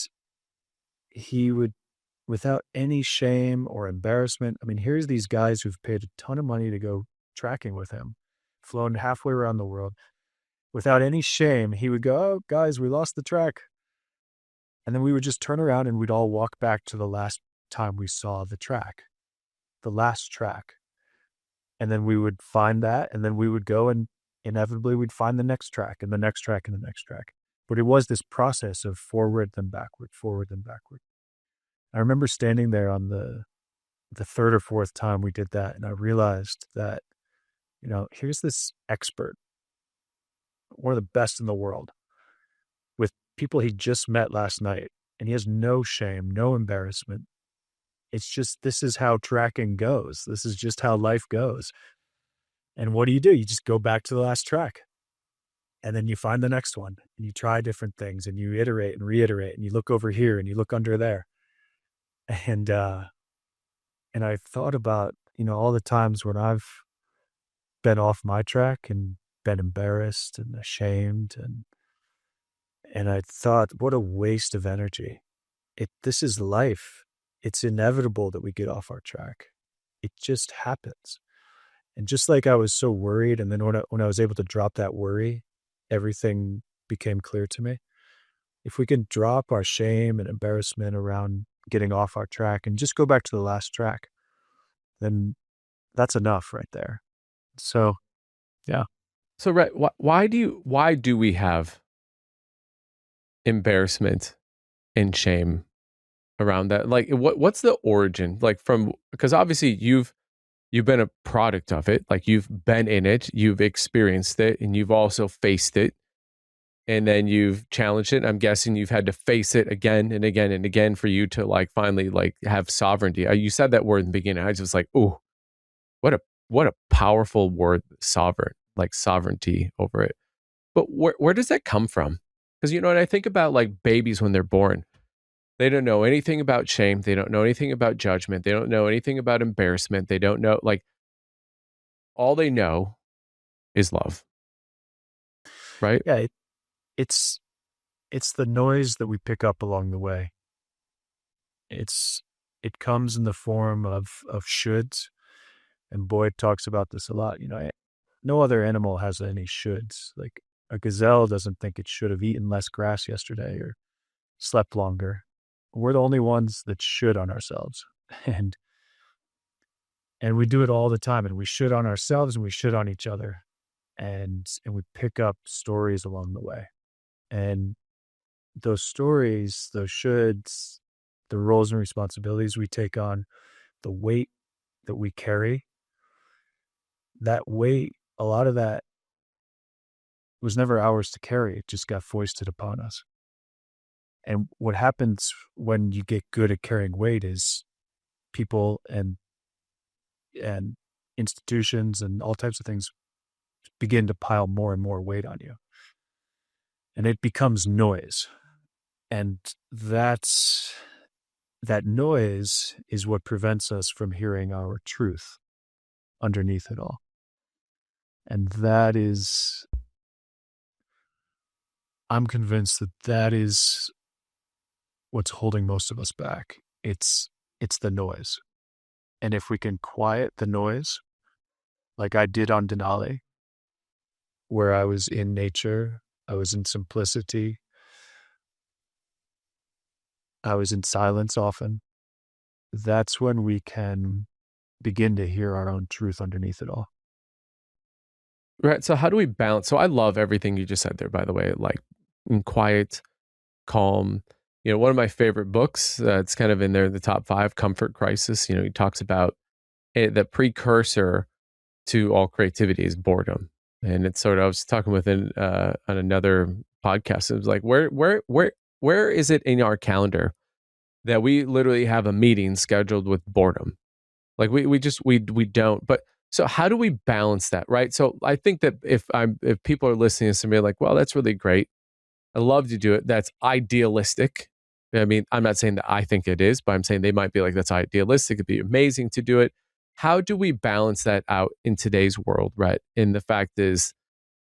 A: he would, without any shame or embarrassment, I mean, here's these guys who've paid a ton of money to go tracking with him, flown halfway around the world. Without any shame, he would go, "Oh, guys, we lost the track." And then we would just turn around and we'd all walk back to the last time we saw the track, the last track. And then we would find that, and then we would go and inevitably we'd find the next track and the next track and the next track. But it was this process of forward, then backward, forward, then backward. I remember standing there on the third or fourth time we did that, and I realized that, here's this expert, one of the best in the world, with people he just met last night, and he has no shame, no embarrassment. It's just, this is how tracking goes. This is just how life goes. And what do? You just go back to the last track. And then you find the next one, and you try different things, and you iterate and reiterate, and you look over here and you look under there. And I thought about, all the times when I've been off my track and been embarrassed and ashamed, and I thought, what a waste of energy. This is life. It's inevitable that we get off our track. It just happens. And just like I was so worried, and then when I was able to drop that worry, everything became clear to me. If we can drop our shame and embarrassment around getting off our track and just go back to the last track, then that's enough right there. So, yeah.
B: So, Ret, why do we have embarrassment and shame around that? Like, what's the origin? Like, because obviously you've been a product of it. Like, you've been in it, you've experienced it, and you've also faced it. And then you've challenged it. I'm guessing you've had to face it again and again and again for you to finally have sovereignty. You said that word in the beginning. I was just like, oh, what a powerful word, sovereignty over it. But where does that come from? Because, when I think about babies when they're born, they don't know anything about shame. They don't know anything about judgment. They don't know anything about embarrassment. They don't know, all they know is love. Right?
A: Yeah. It's the noise that we pick up along the way. It comes in the form of shoulds. And Boyd talks about this a lot. No other animal has any shoulds. Like a gazelle doesn't think it should have eaten less grass yesterday or slept longer. We're the only ones that should on ourselves. And we do it all the time. And we should on ourselves and we should on each other. And we pick up stories along the way. And those stories, those shoulds, the roles and responsibilities we take on, the weight that we carry, that weight, a lot of that was never ours to carry. It just got foisted upon us. And what happens when you get good at carrying weight is people and institutions and all types of things begin to pile more and more weight on you. And it becomes noise. And that noise is what prevents us from hearing our truth underneath it all. And that is I'm convinced that that is what's holding most of us back. It's the noise. And if we can quiet the noise, like I did on Denali, where I was in nature, I was in simplicity, I was in silence often, that's when we can begin to hear our own truth underneath it all.
B: Right. So how do we balance? So I love everything you just said there, by the way, like in quiet, calm. One of my favorite books, it's kind of in there, the top five, Comfort Crisis. He talks about it, the precursor to all creativity is boredom. And it's sort of, I was talking with on another podcast. It was like, where is it in our calendar that we literally have a meeting scheduled with boredom? Like we don't. But so how do we balance that, right? So I think that if people are listening to me like, well, that's really great. I love to do it. That's idealistic. I mean, I'm not saying that I think it is, but I'm saying they might be like, that's idealistic. It'd be amazing to do it. How do we balance that out in today's world, right? And the fact is,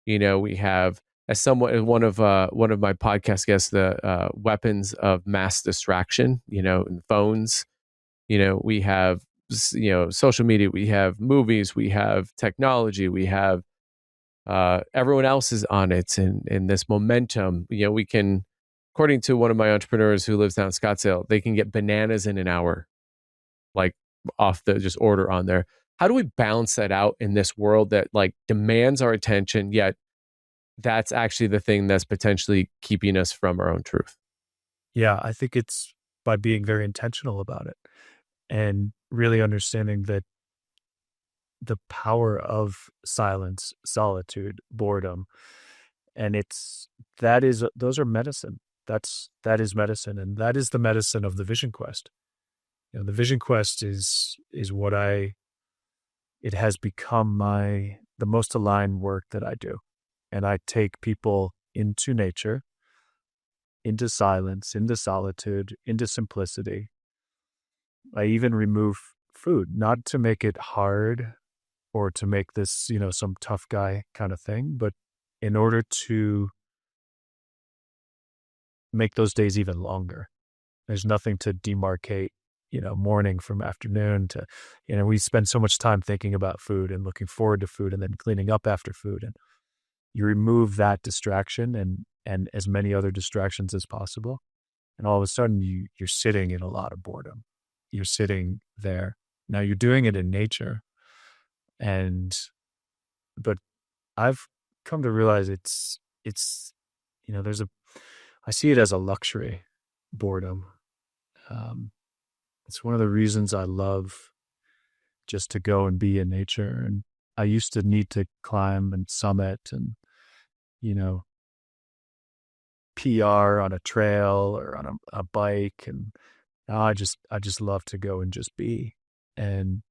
B: we have as somewhat one of my podcast guests, the weapons of mass distraction, in phones, we have social media, we have movies, we have technology, we have everyone else is on it, and this momentum. We can, according to one of my entrepreneurs who lives down in Scottsdale, they can get bananas in an hour, like off the just order on there. How do we balance that out in this world that like demands our attention, yet that's actually the thing that's potentially keeping us from our own truth?
A: Yeah, I think it's by being very intentional about it and really understanding that the power of silence, solitude, boredom, and those are medicine. That is medicine, and that is the medicine of the Vision Quest. The Vision Quest is what it has become the most aligned work that I do. And I take people into nature, into silence, into solitude, into simplicity. I even remove food, not to make it hard or to make this, some tough guy kind of thing, but in order to make those days even longer. There's nothing to demarcate, morning from afternoon to, we spend so much time thinking about food and looking forward to food and then cleaning up after food. And you remove that distraction and as many other distractions as possible. And all of a sudden you're sitting in a lot of boredom. You're sitting there. Now you're doing it in nature. But I've come to realize it's, I see it as a luxury, boredom. Um, it's one of the reasons I love just to go and be in nature. And I used to need to climb and summit and, you know, PR on a trail or on a bike. And now I just love to go and just be. And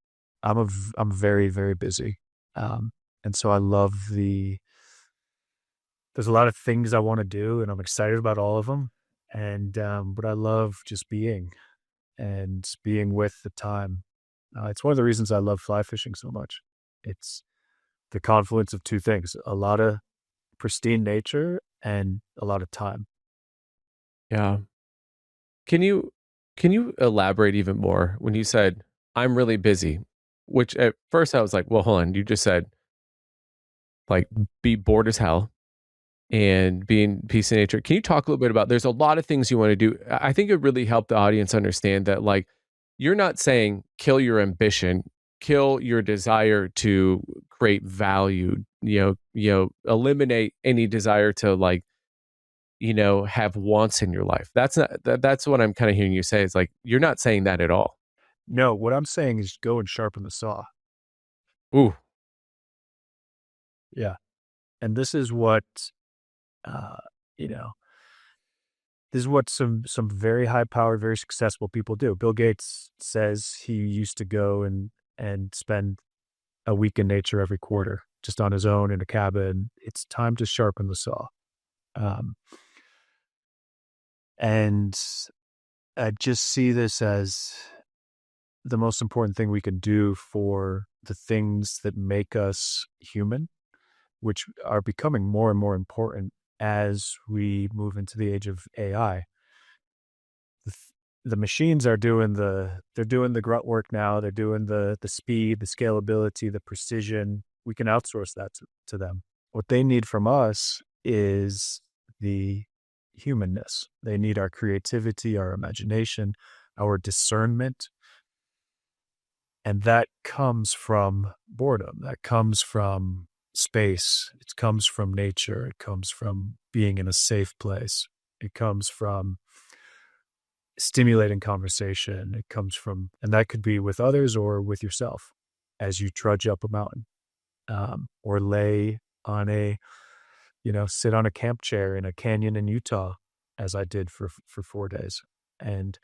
A: I'm very, very busy. And so I love there's a lot of things I want to do and I'm excited about all of them. But I love just being and being with the time. It's one of the reasons I love fly fishing so much. It's the confluence of two things, a lot of pristine nature and a lot of time.
B: Yeah. Can you elaborate even more when you said I'm really busy? Which at first I was like, well, hold on. You just said like be bored as hell and be in peace and nature. Can you talk a little bit about there's a lot of things you want to do? I think it really helped the audience understand that like you're not saying kill your ambition, kill your desire to create value, eliminate any desire to like, have wants in your life. That's what I'm kind of hearing you say. Is like you're not saying that at all.
A: No, what I'm saying is go and sharpen the saw.
B: Ooh,
A: Yeah. And this is what, uh, you know, this is what some very high powered, very successful people do. Bill Gates says he used to go and spend a week in nature every quarter, just on his own in a cabin. It's time to sharpen the saw. Um, and I just see this as the most important thing we can do for the things that make us human, which are becoming more and more important as we move into the age of AI. The machines are doing the grunt work now. They're doing the speed, the scalability, the precision. We can outsource that to them. What they need from us is the humanness. They need our creativity, our imagination, our discernment. And that comes from boredom. That comes from space. It comes from nature. It comes from being in a safe place. It comes from stimulating conversation. It comes from, and that could be with others or with yourself as you trudge up a mountain, or lay on sit on a camp chair in a canyon in Utah, as I did for 4 days. And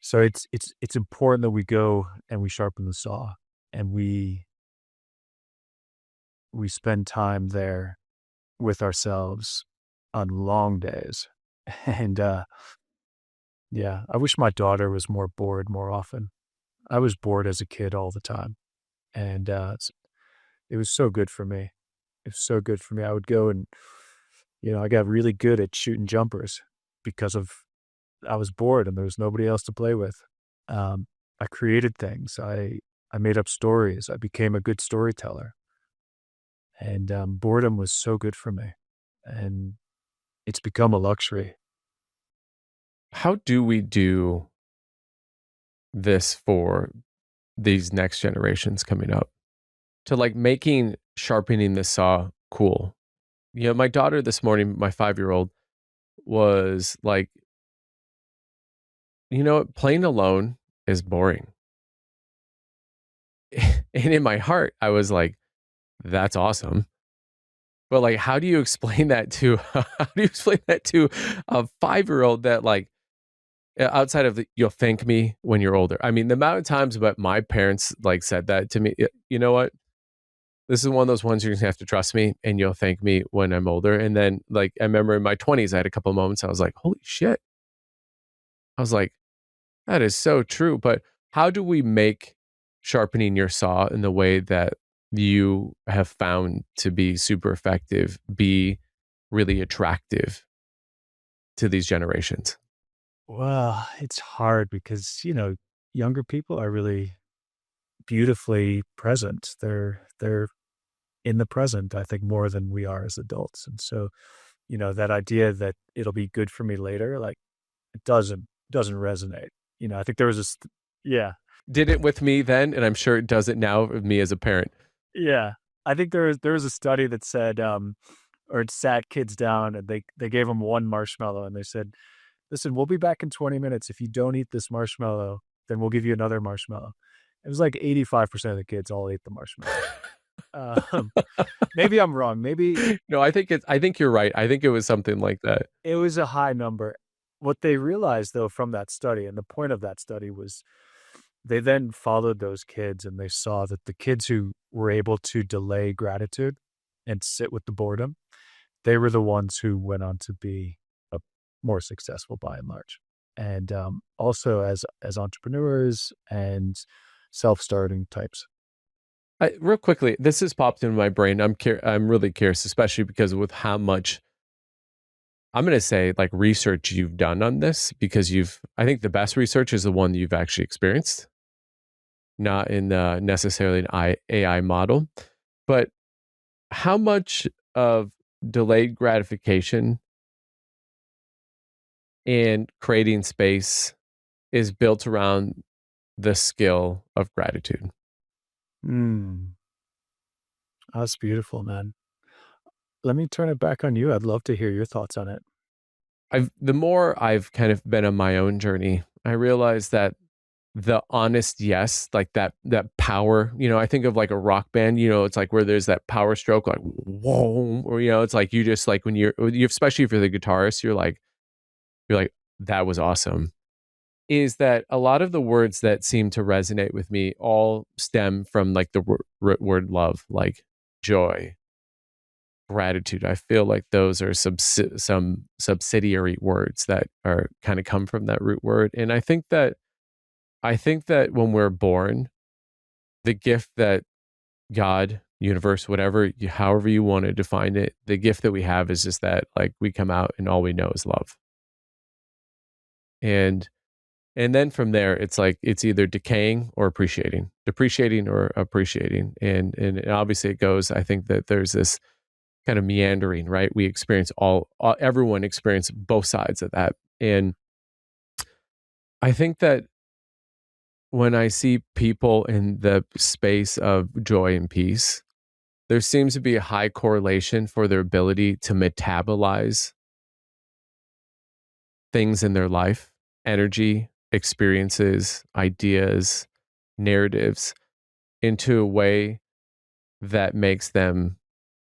A: so it's important that we go and we sharpen the saw, and we spend time there with ourselves on long days. And yeah, I wish my daughter was more bored more often. I was bored as a kid all the time, and it was so good for me. It was so good for me. I would go and I got really good at shooting jumpers because of I was bored and there was nobody else to play with. I created things. I made up stories. I became a good storyteller, and boredom was so good for me, and it's become a luxury.
B: How do we do this for these next generations coming up to like making sharpening the saw cool? My daughter this morning, my 5-year-old, was like, playing alone is boring. And in my heart, I was like, that's awesome. But like, how do you explain that to a 5-year-old that like, outside of you'll thank me when you're older? I mean, the amount of times that my parents like said that to me, you know what? This is one of those ones you're going to have to trust me and you'll thank me when I'm older. And then like, I remember in my 20s, I had a couple of moments. I was like, holy shit. I was like, that is so true. But how do we make sharpening your saw in the way that you have found to be super effective, be really attractive to these generations?
A: Well, it's hard because, younger people are really beautifully present. They're in the present, I think, more than we are as adults. And so, that idea that it'll be good for me later, like it doesn't resonate. I think there was this, yeah,
B: Did it with me then, and I'm sure it does it now with me as a parent.
A: yeah. I think there was a study that said, or it sat kids down and they gave them one marshmallow and they said, listen, we'll be back in 20 minutes. If you don't eat this marshmallow, then we'll give you another marshmallow. It was like 85% of the kids all ate the marshmallow. Um, maybe I'm wrong. Maybe
B: No, I think you're right. I think it was something like that.
A: it was a high number. What they realized, though, from that study, and the point of that study was they then followed those kids and they saw that the kids who were able to delay gratitude and sit with the boredom, they were the ones who went on to be more successful by and large. And also as entrepreneurs and self-starting types.
B: Real quickly, this has popped into my brain. I'm really curious, especially because with how much I'm going to say like research you've done on this, because I think the best research is the one you've actually experienced, not in necessarily an AI model. But how much of delayed gratification and creating space is built around the skill of gratitude?
A: Mm, that's beautiful, man. Let me turn it back on you. I'd love to hear your thoughts on it.
B: The more I've kind of been on my own journey, I realized that the honest yes, like that power, I think of like a rock band, it's like where there's that power stroke, like whoa, or it's like you just like when you especially if you're the guitarist, you're like, that was awesome. Is that a lot of the words that seem to resonate with me all stem from like the word love, like joy, gratitude. I feel like those are some subsidiary words that are kind of come from that root word. And I think that when we're born, the gift that God universe, whatever, however you want to define it. The gift that we have is just that, like, we come out and all we know is love. And then from there, it's like it's either decaying or appreciating, depreciating or appreciating. And obviously it goes, I think that there's this kind of meandering, right? We experience everyone experience both sides of that. And I think that when I see people in the space of joy and peace, there seems to be a high correlation for their ability to metabolize things in their life, energy, experiences, ideas, narratives into a way that makes them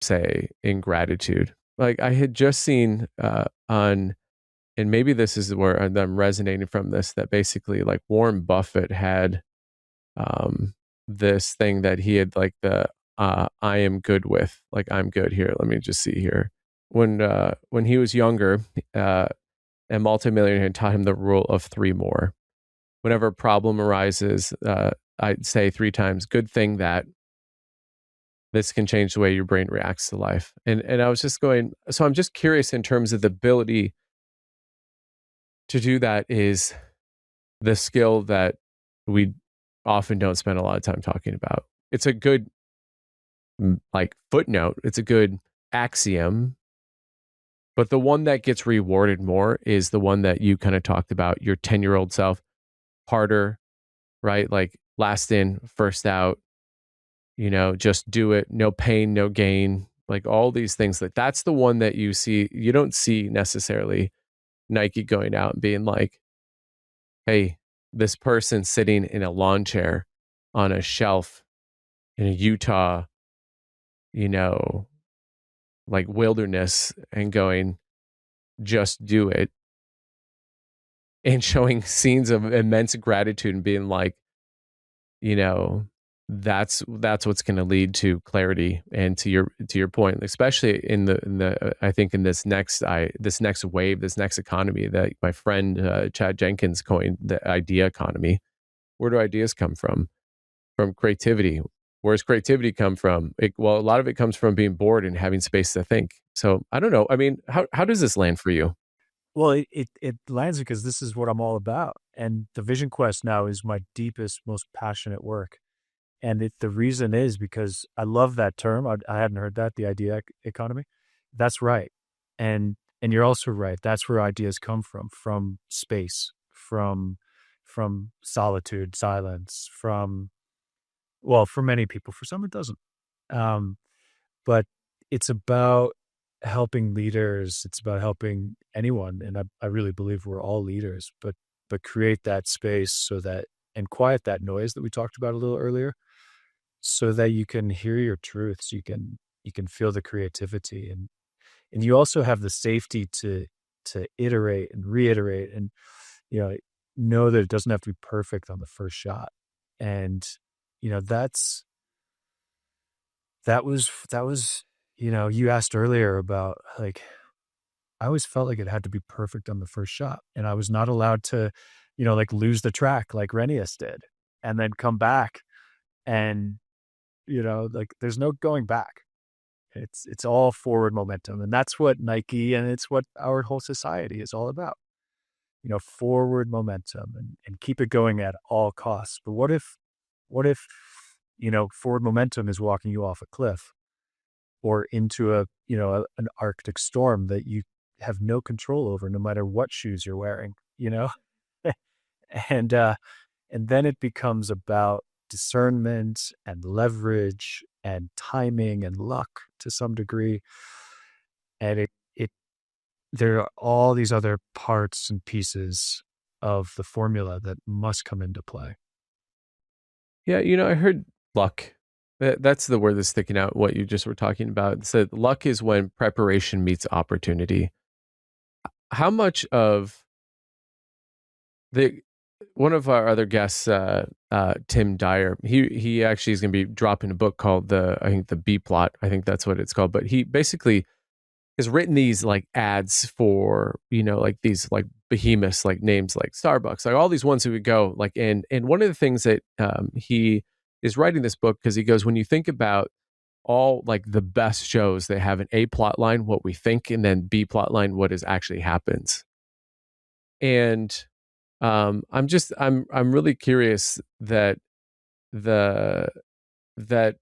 B: say in gratitude. Like I had just seen on, and maybe this is where I'm resonating from this, that basically like Warren Buffett had this thing that he had like the I am good with, like I'm good here. Let me just see here. When he was younger, a multimillionaire had taught him the rule of three more. Whenever a problem arises, I'd say three times, good thing that this can change the way your brain reacts to life. And I was just going, so I'm just curious in terms of the ability to do that is the skill that we often don't spend a lot of time talking about. It's a good like footnote, it's a good axiom, but the one that gets rewarded more is the one that you kind of talked about, your 10-year-old self, harder, right? Like last in, first out, just do it, no pain, no gain, like all these things. Like that's the one that you see. You don't see necessarily Nike going out and being like, hey, this person sitting in a lawn chair on a shelf in a Utah, you know, like wilderness and going, just do it. And showing scenes of immense gratitude and being like, that's what's going to lead to clarity. And to your point, especially in the I think in this next wave, this next economy that my friend Chad Jenkins coined, the idea economy. Where do ideas come from? From creativity. Where's creativity come from? Well, a lot of it comes from being bored and having space to think. So I don't know. I mean, how does this land for you?
A: Well, it lands because this is what I'm all about. And the Vision Quest now is my deepest, most passionate work. And the reason is because I love that term. I hadn't heard that, the idea economy. That's right. And you're also right. That's where ideas come from space, from solitude, silence, well, for many people, for some it doesn't. Um, but it's about helping leaders. It's about helping anyone. And I really believe we're all leaders, but create that space and quiet that noise that we talked about a little earlier so that you can hear your truths. You can feel the creativity and you also have the safety to iterate and reiterate and, you know that it doesn't have to be perfect on the first shot. And, that was, you asked earlier about like, I always felt like it had to be perfect on the first shot. And I was not allowed to, like lose the track like Renius did and then come back and, like there's no going back. It's all forward momentum. And that's what Nike and it's what our whole society is all about. Forward momentum and keep it going at all costs. But what if, forward momentum is walking you off a cliff or into an Arctic storm that you have no control over, no matter what shoes you're wearing, and then it becomes about discernment and leverage and timing and luck to some degree. And there are all these other parts and pieces of the formula that must come into play.
B: Yeah, I heard luck. That's the word that's sticking out. What you just were talking about. It said luck is when preparation meets opportunity. How much of the one of our other guests, Tim Dyer, he actually is going to be dropping a book called I think the B Plot. I think that's what it's called. But he basically has written these like ads for like these like behemoths, like names like Starbucks, like all these ones who would go like and one of the things that he is writing this book because he goes, when you think about all like the best shows, they have an A plot line, what we think, and then B plot line, what is actually happens. And I'm really curious that the that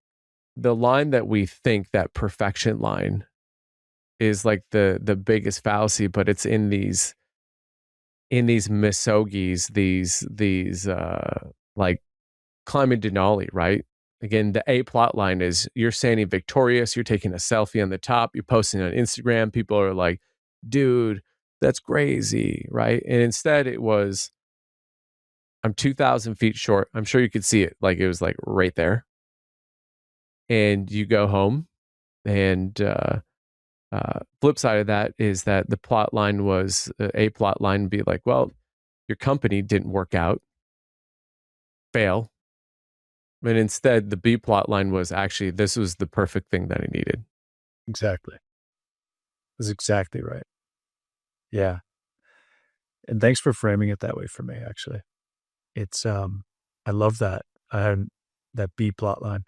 B: the line that we think, that perfection line, is like the biggest fallacy, but it's in these misogis, these like climbing Denali, right? Again, the A plot line is you're standing victorious, you're taking a selfie on the top, you're posting on Instagram, people are like, dude, that's crazy, right? And instead it was, I'm 2,000 feet short. I'm sure you could see it. Like it was like right there. And you go home. And flip side of that is that the plot line was a plot line be like, well, your company didn't work out, fail. But instead, the B plot line was actually, this was the perfect thing that I needed.
A: Exactly. That's exactly right. Yeah. And thanks for framing it that way for me, actually. It's I love that. That B plot line.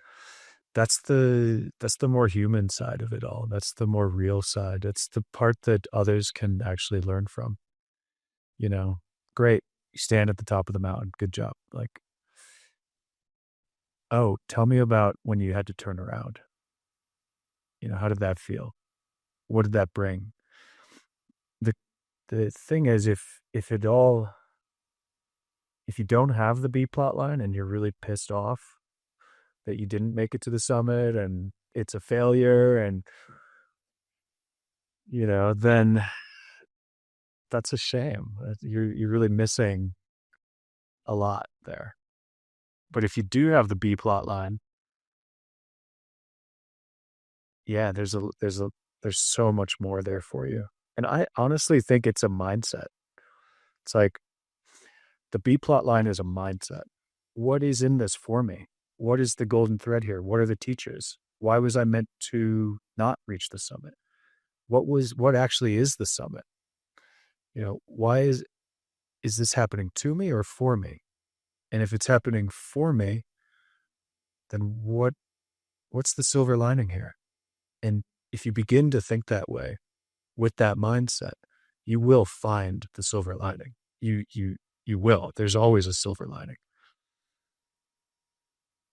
A: That's the more human side of it all. That's the more real side. It's the part that others can actually learn from. You know, great. You stand at the top of the mountain. Good job. Like, oh, tell me about when you had to turn around. How did that feel? What did that bring? The the thing is, if you don't have the B plot line and you're really pissed off that you didn't make it to the summit and it's a failure, and then that's a shame. You're really missing a lot there. But if you do have the B plot line, yeah, there's so much more there for you. And I honestly think it's a mindset. It's like the B plot line is a mindset. What is in this for me? What is the golden thread here? What are the teachers? Why was I meant to not reach the summit? What actually is the summit? Why is this happening to me or for me? And if it's happening for me, then what's the silver lining here? And if you begin to think that way with that mindset, you will find the silver lining. You will. There's always a silver lining.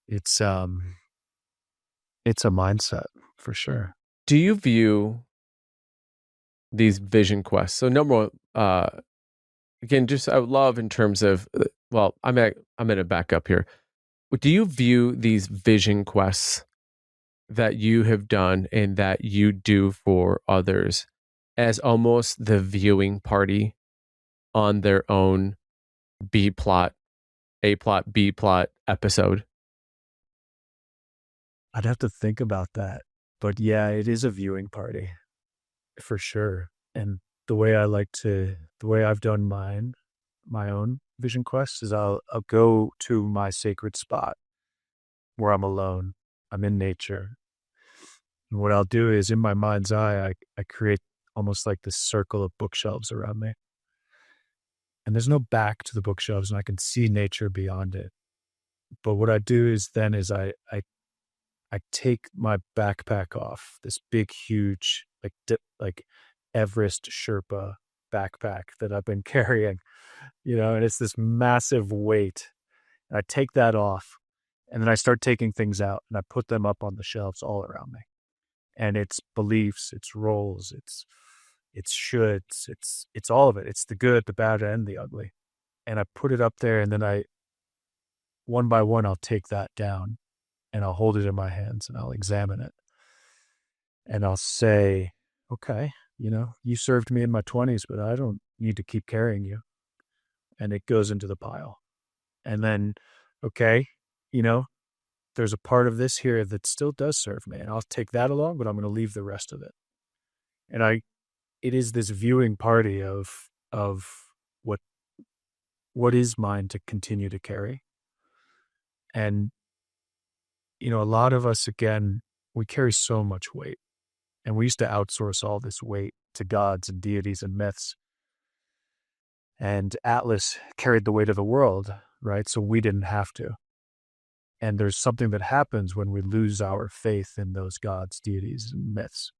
A: It's a mindset for sure.
B: Do you view these vision quests? So number one, again, just I would love in terms of, well, I'm going to back up here. Do you view these vision quests that you have done and that you do for others as almost the viewing party on their own B plot, A plot, B plot episode?
A: I'd have to think about that. But yeah, it is a viewing party for sure. And the way I've done my own vision quests is I'll go to my sacred spot where I'm alone. I'm in nature. And what I'll do is in my mind's eye, I create almost like this circle of bookshelves around me. And there's no back to the bookshelves and I can see nature beyond it. But what I do is I take my backpack off, this big, huge, like Everest Sherpa backpack that I've been carrying, and it's this massive weight. And I take that off, and then I start taking things out, and I put them up on the shelves all around me. And it's beliefs, it's roles, it's shoulds, it's all of it. It's the good, the bad, and the ugly. And I put it up there, and then one by one, I'll take that down and I'll hold it in my hands and I'll examine it. And I'll say, okay, you served me in my 20s, but I don't need to keep carrying you. And it goes into the pile. And then, okay, there's a part of this here that still does serve me. And I'll take that along, but I'm going to leave the rest of it. And it is this viewing party of what is mine to continue to carry. And a lot of us, again, we carry so much weight, and we used to outsource all this weight to gods and deities and myths. And Atlas carried the weight of the world, right? So we didn't have to. And there's something that happens when we lose our faith in those gods, deities, and myths.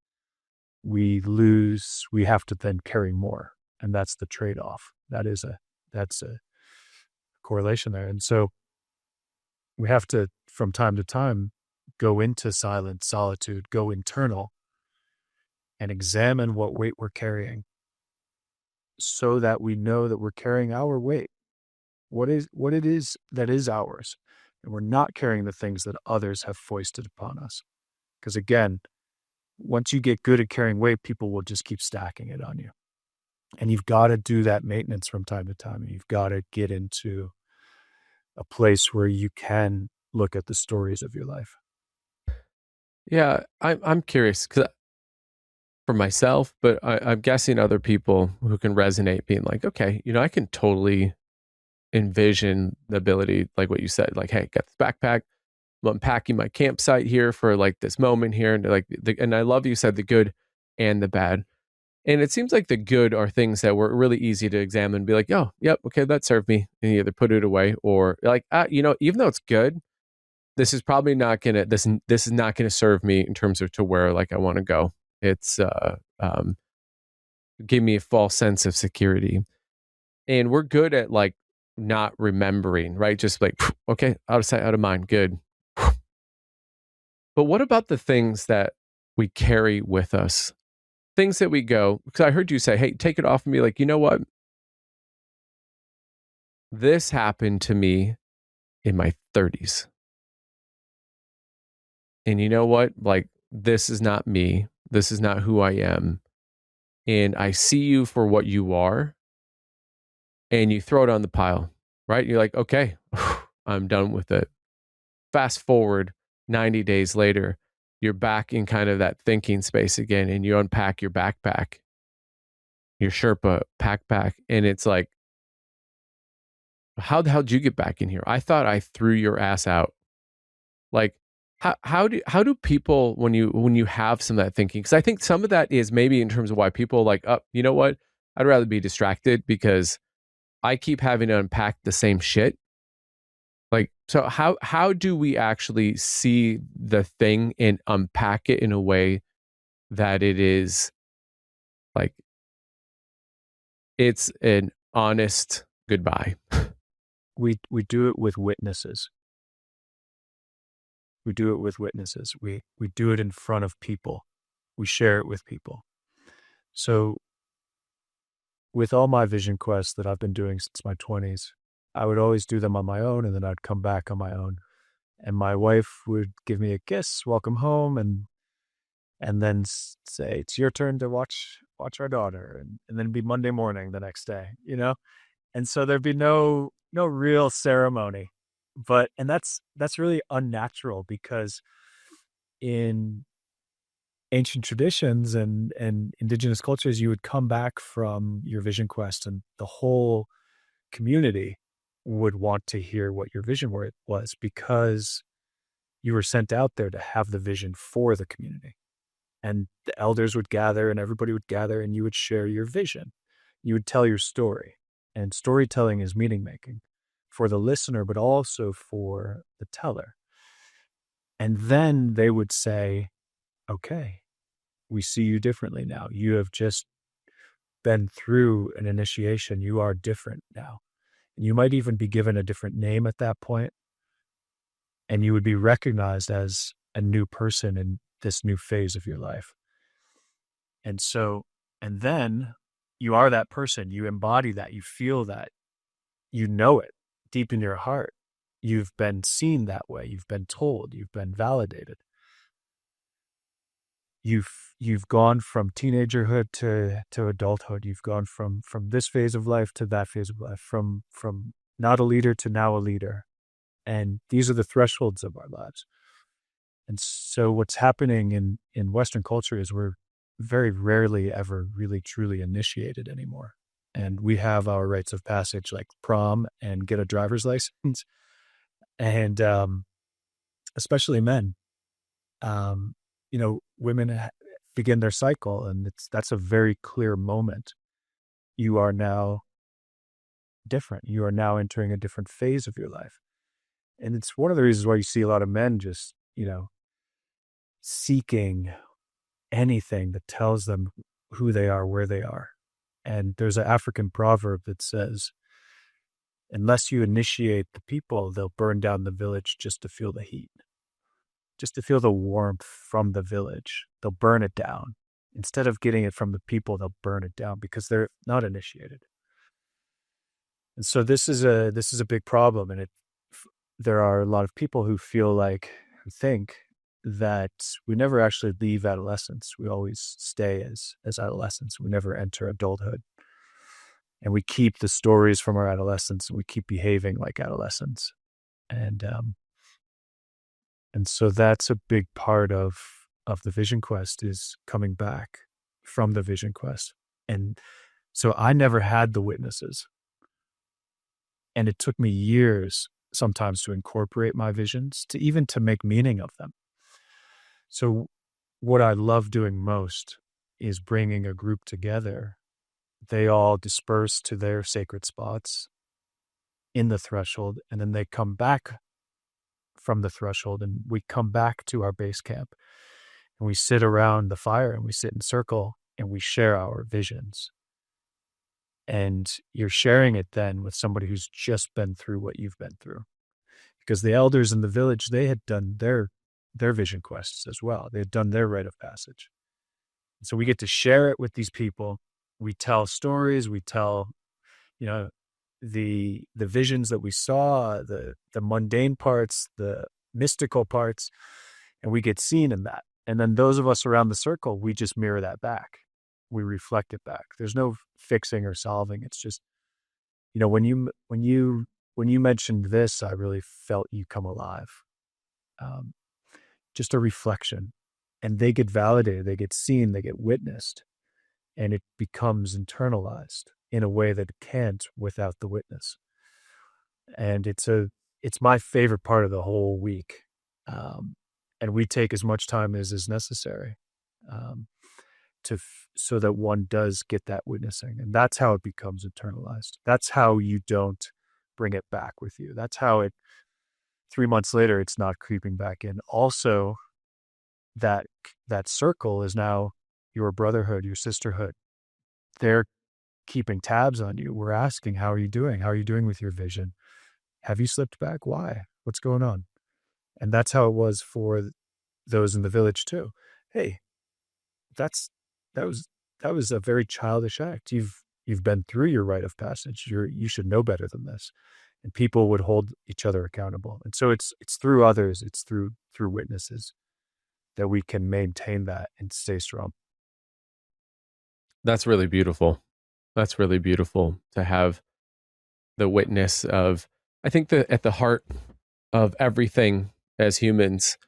A: We have to then carry more. And that's the trade-off. That's a correlation there. And so we have to, from time to time, go into silence, solitude, go internal, and examine what weight we're carrying so that we know that we're carrying our weight, what it is that is ours, and we're not carrying the things that others have foisted upon us. Because again, once you get good at carrying weight, people will just keep stacking it on you. And you've got to do that maintenance from time to time. You've got to get into a place where you can look at the stories of your life.
B: Yeah, I'm curious because for myself, but I'm guessing other people who can resonate being like, okay, I can totally envision the ability, like what you said, like, hey, got this backpack. I'm unpacking my campsite here for like this moment here. And like, and I love you said the good and the bad. And it seems like the good are things that were really easy to examine and be like, oh, yep, okay, that served me. And you either put it away or like, even though it's good, this is probably not gonna this is not gonna serve me in terms of to where like I want to go. It's give me a false sense of security. And we're good at like not remembering, right? Just like, okay, out of sight, out of mind, good. But what about the things that we carry with us? Things that we go, because I heard you say, hey, take it off of me. Like, you know what? This happened to me in my 30s. And you know what? Like, this is not me. This is not who I am. And I see you for what you are. And you throw it on the pile, right? You're like, okay, I'm done with it. Fast forward 90 days later, you're back in kind of that thinking space again, and you unpack your backpack, your Sherpa backpack, and it's like, how the hell did you get back in here? I thought I threw your ass out. Like, how do people when you have some of that thinking? Because I think some of that is maybe in terms of why people like, oh, you know what? I'd rather be distracted because I keep having to unpack the same shit. Like, so how do we actually see the thing and unpack it in a way that it is like it's an honest goodbye?
A: We do it with witnesses. We do it with witnesses. We do it in front of people. We share it with people. So with all my vision quests that I've been doing since my 20s, I would always do them on my own, and then I'd come back on my own. And my wife would give me a kiss, welcome home, and then say, it's your turn to watch our daughter. And then it'd be Monday morning the next day, And so there'd be no real ceremony. And that's really unnatural because in ancient traditions and indigenous cultures, you would come back from your vision quest and the whole community would want to hear what your vision was because you were sent out there to have the vision for the community. And the elders would gather and everybody would gather and you would share your vision. You would tell your story. And storytelling is meaning making for the listener, but also for the teller. And then they would say, okay, we see you differently now. You have just been through an initiation. You are different now. And you might even be given a different name at that point. And you would be recognized as a new person in this new phase of your life. And then you are that person. You embody that. You feel that. You know it deep in your heart. You've been seen that way. You've been told. You've been validated. You've gone from teenagerhood to adulthood. You've gone from this phase of life to that phase of life, from not a leader to now a leader. And these are the thresholds of our lives. And so what's happening in Western culture is we're very rarely ever really truly initiated anymore. And we have our rites of passage like prom and get a driver's license. And especially men, women begin their cycle, and that's a very clear moment. You are now different. You are now entering a different phase of your life. And it's one of the reasons why you see a lot of men just, seeking anything that tells them who they are, where they are. And there's an African proverb that says, unless you initiate the people, they'll burn down the village just to feel the heat, just to feel the warmth from the village. They'll burn it down. Instead of getting it from the people, they'll burn it down because they're not initiated. And so this is a big problem, and there are a lot of people who think that we never actually leave adolescence. We always stay as adolescents. We never enter adulthood. And we keep the stories from our adolescence, and we keep behaving like adolescents. And so that's a big part of the Vision Quest, is coming back from the Vision Quest. And so I never had the witnesses. And it took me years sometimes to incorporate my visions, to make meaning of them. So what I love doing most is bringing a group together. They all disperse to their sacred spots in the threshold, and then they come back from the threshold, and we come back to our base camp, and we sit around the fire, and we sit in circle, and we share our visions. And you're sharing it then with somebody who's just been through what you've been through, because the elders in the village, they had done their vision quests as well. They had done their rite of passage. And so we get to share it with these people. We tell stories. We tell, the visions that we saw, the mundane parts, the mystical parts, and we get seen in that. And then those of us around the circle, we just mirror that back. We reflect it back. There's no fixing or solving. It's just, when you mentioned this, I really felt you come alive. Just a reflection, and they get validated, they get seen, they get witnessed, and it becomes internalized in a way that it can't without the witness. And it's my favorite part of the whole week. And we take as much time as is necessary, so that one does get that witnessing. And that's how it becomes internalized. That's how you don't bring it back with you. That's how 3 months later, it's not creeping back in. Also, that circle is now your brotherhood, your sisterhood. They're keeping tabs on you. We're asking, how are you doing? How are you doing with your vision? Have you slipped back? Why? What's going on? And that's how it was for those in the village too. Hey, that was a very childish act. You've been through your rite of passage. You should know better than this. And people would hold each other accountable. And so it's through others, it's through witnesses that we can maintain that and stay strong.
B: That's really beautiful. That's really beautiful to have the witness of, I think that at the heart of everything as humans,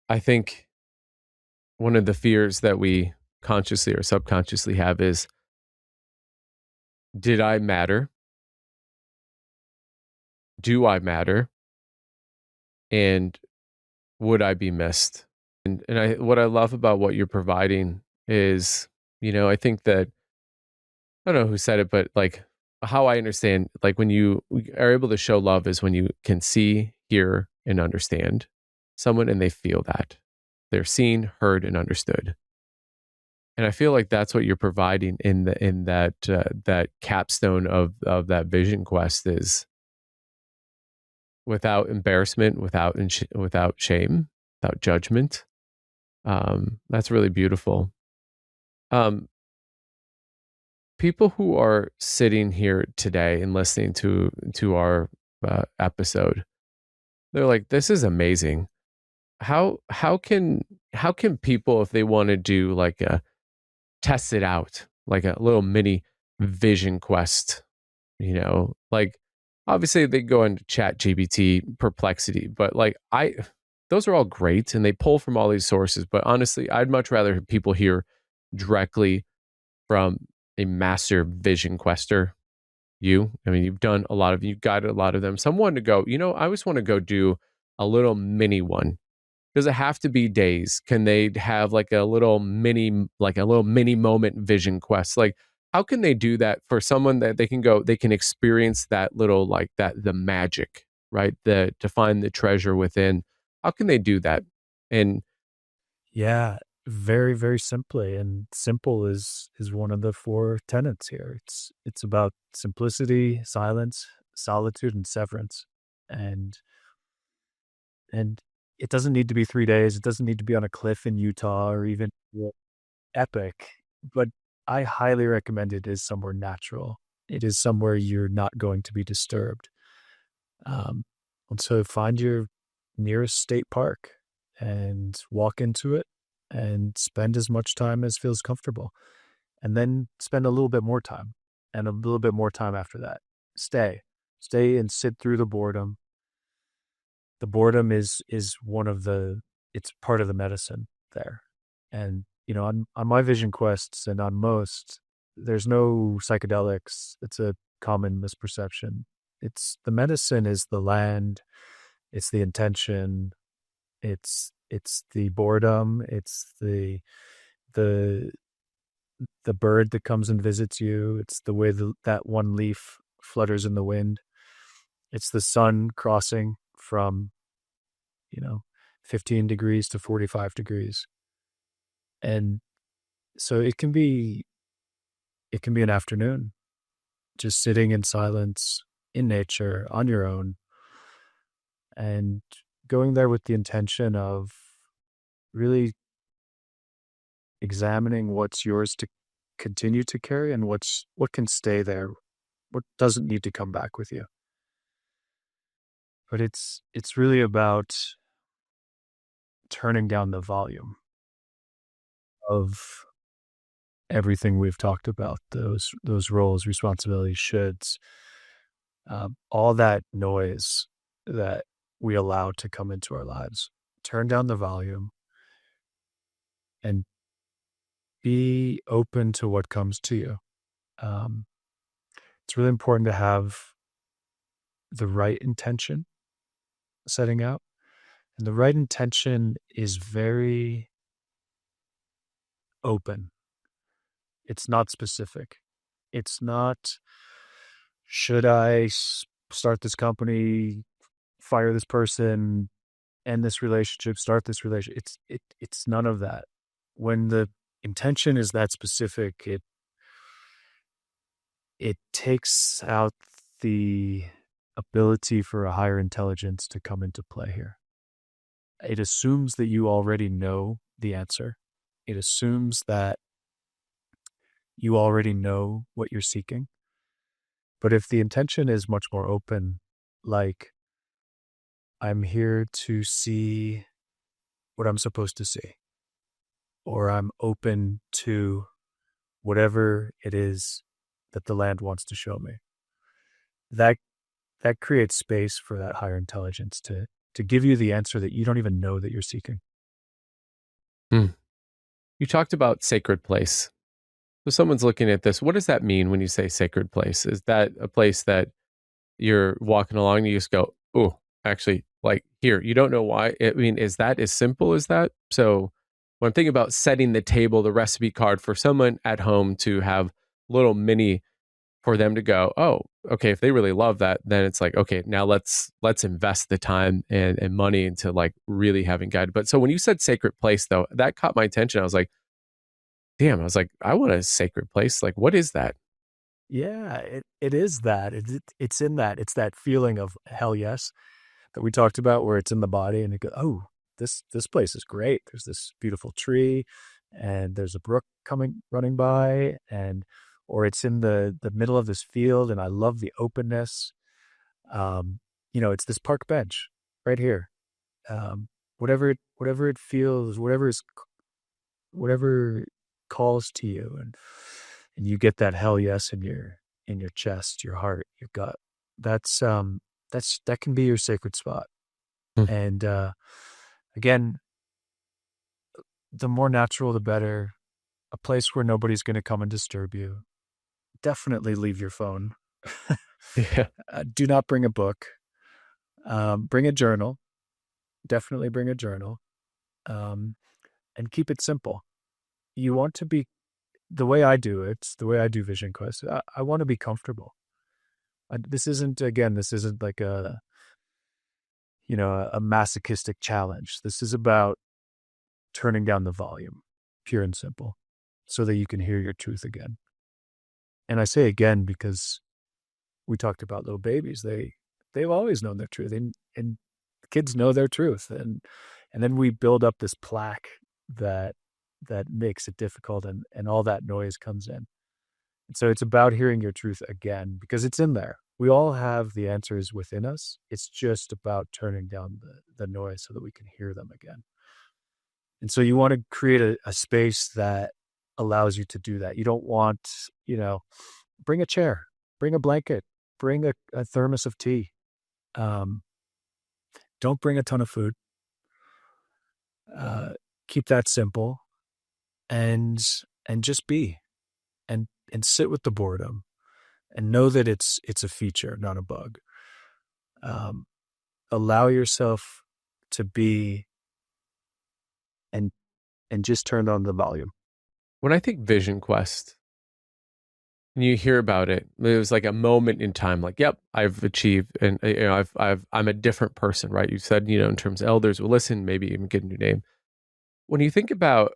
B: I think one of the fears that we consciously or subconsciously have is, did I matter? Do I matter? And would I be missed? And what I love about what you're providing is, I think that, I don't know who said it, but like how I understand, like when you are able to show love is when you can see, hear, and understand someone and they feel that they're seen, heard, and understood. And I feel like that's what you're providing in that capstone of that vision quest, is without embarrassment, without shame, without judgment. That's really beautiful. People who are sitting here today and listening to our episode, they're like, "This is amazing. How can people, if they want to do like a test it out, like a little mini vision quest, like obviously they go into Chat GPT, Perplexity, but like those are all great and they pull from all these sources. But honestly, I'd much rather people hear directly from a master vision quester. You've guided a lot of them. Someone to go, I always want to go do a little mini one. Does it have to be days? Can they have like a little mini moment vision quest? Like, how can they do that for someone that they can experience that little, like that, the magic right? To find the treasure within. How can they do that? And
A: Yeah, very, very simply. And simple is one of the four tenets here. It's about simplicity, silence, solitude, and severance. And and it doesn't need to be 3 days. It doesn't need to be on a cliff in Utah or even epic. But I highly recommend it is somewhere natural. It is somewhere you're not going to be disturbed. Um, and so find your nearest state park and walk into it and spend as much time as feels comfortable. And then spend a little bit more time and a little bit more time after that. Stay. Stay and sit through the boredom. The boredom is one of the it's part of the medicine there. And on my vision quests and on most, there's no psychedelics. It's a common misperception. It's the medicine is the land, it's the intention, it's the boredom, it's the the bird that comes and visits you, it's the way that one leaf flutters in the wind. It's the sun crossing from, you know, 15 degrees to 45 degrees. And so it can be an afternoon just sitting in silence in nature on your own and going there with the intention of really examining what's yours to continue to carry and what can stay there, what doesn't need to come back with you. But it's really about turning down the volume of everything we've talked about, those roles, responsibilities, shoulds, all that noise that we allow to come into our lives. Turn down the volume and be open to what comes to you. Um, it's really important to have the right intention setting out. And the right intention is very open. It's not specific. It's not, should I start this company, fire this person, end this relationship, start this relationship? It's none of that. When the intention is that specific, it takes out the ability for a higher intelligence to come into play here. It assumes that you already know the answer. It assumes that you already know what you're seeking. But if the intention is much more open, like, I'm here to see what I'm supposed to see, or I'm open to whatever it is that the land wants to show me, that that creates space for that higher intelligence to give you the answer that you don't even know that you're seeking.
B: hmm, you talked about sacred place. So someone's looking at this. What does that mean when you say sacred place? Is that a place that you're walking along and you just go, oh, actually, like here, you don't know why. I mean, is that as simple as that? So when I'm thinking about setting the table, the recipe card for someone at home to have little mini for them to go, oh, okay, if they really love that, then it's like, okay, now let's invest the time and money into like really having guided. But so when you said sacred place though, that caught my attention. I was like, damn, I was like, I want a sacred place. Like, what is that?
A: Yeah, it is that. It's in that. It's that feeling of hell yes that we talked about, where it's in the body, and it goes, oh, this place is great. There's this beautiful tree, and there's a brook coming running by, and or it's in the middle of this field, and I love the openness. It's this park bench right here. Whatever it feels, whatever calls to you, and you get that hell yes in your chest, your heart, your gut. That can be your sacred spot.
B: Hmm.
A: And again, the more natural, the better. A place where nobody's going to come and disturb you. Definitely leave your phone.
B: Yeah.
A: Do not bring a book. Bring a journal. Definitely bring a journal. Um, and keep it simple. You want to be the way I do it, the way I do Vision Quest. I want to be comfortable. This isn't like a masochistic challenge. This is about turning down the volume, pure and simple, so that you can hear your truth again. And I say again because we talked about little babies. They've always known their truth, and kids know their truth, and then we build up this plaque that makes it difficult, and all that noise comes in. And so it's about hearing your truth again because it's in there. We all have the answers within us. It's just about turning down the noise so that we can hear them again. And so you want to create a space that allows you to do that. You don't want, bring a chair, bring a blanket, bring a thermos of tea. Um, don't bring a ton of food. Keep that simple, and just be, and sit with the boredom, and know that it's a feature, not a bug. Um, Allow yourself to be, and just turn on the volume.
B: When I think Vision Quest, and you hear about it, it was like a moment in time. Like, yep, I've achieved, and I'm a different person, right? You said, in terms of elders will listen, maybe even get a new name. When you think about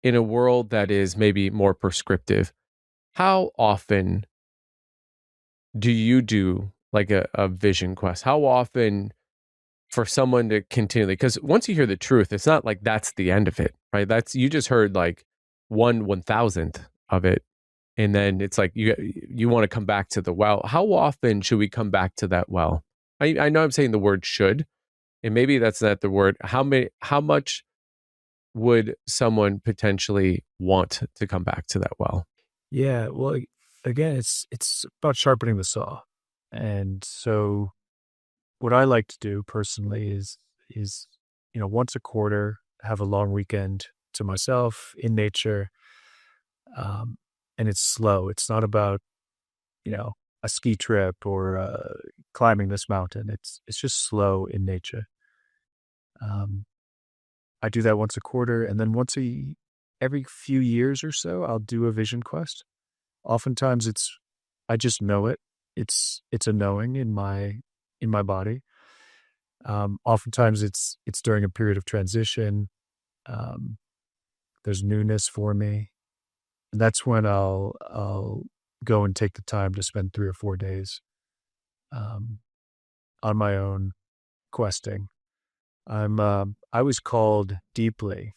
B: in a world that is maybe more prescriptive, how often do you do like a vision quest? How often for someone to continually, because once you hear the truth, it's not like that's the end of it, right? You just heard like 1/1000th of it. And then it's like you want to come back to the well. How often should we come back to that well? I know I'm saying the word should, and maybe that's not the word. How much would someone potentially want to come back to that well?
A: Yeah, well, again, it's about sharpening the saw. And so what I like to do personally is once a quarter, have a long weekend to myself in nature. Um, and it's slow. It's not about, a ski trip or climbing this mountain. It's just slow in nature. Um, I do that once a quarter, and then every few years or so, I'll do a vision quest. Oftentimes I just know it. It's a knowing in my body. Oftentimes it's during a period of transition. Um, there's newness for me. And that's when I'll go and take the time to spend 3 or 4 days um, on my own questing. I was called deeply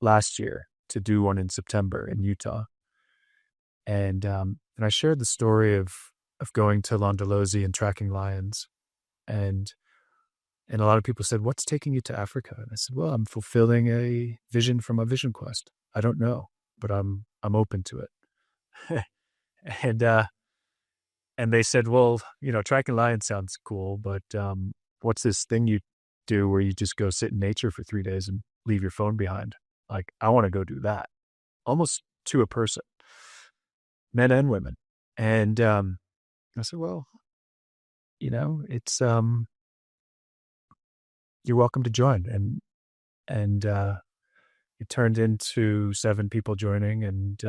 A: last year to do one in September in Utah. And I shared the story of going to Londolozi and tracking lions. And a lot of people said, "What's taking you to Africa?" And I said, "Well, I'm fulfilling a vision from a vision quest. I don't know, but I'm open to it." and and they said, "Well, tracking lions sounds cool, but what's this thing you do where you just go sit in nature for 3 days and leave your phone behind? Like, I want to go do that, almost to a person, men and women." And I said, "Well, it's you're welcome to join." And it turned into 7 people joining, and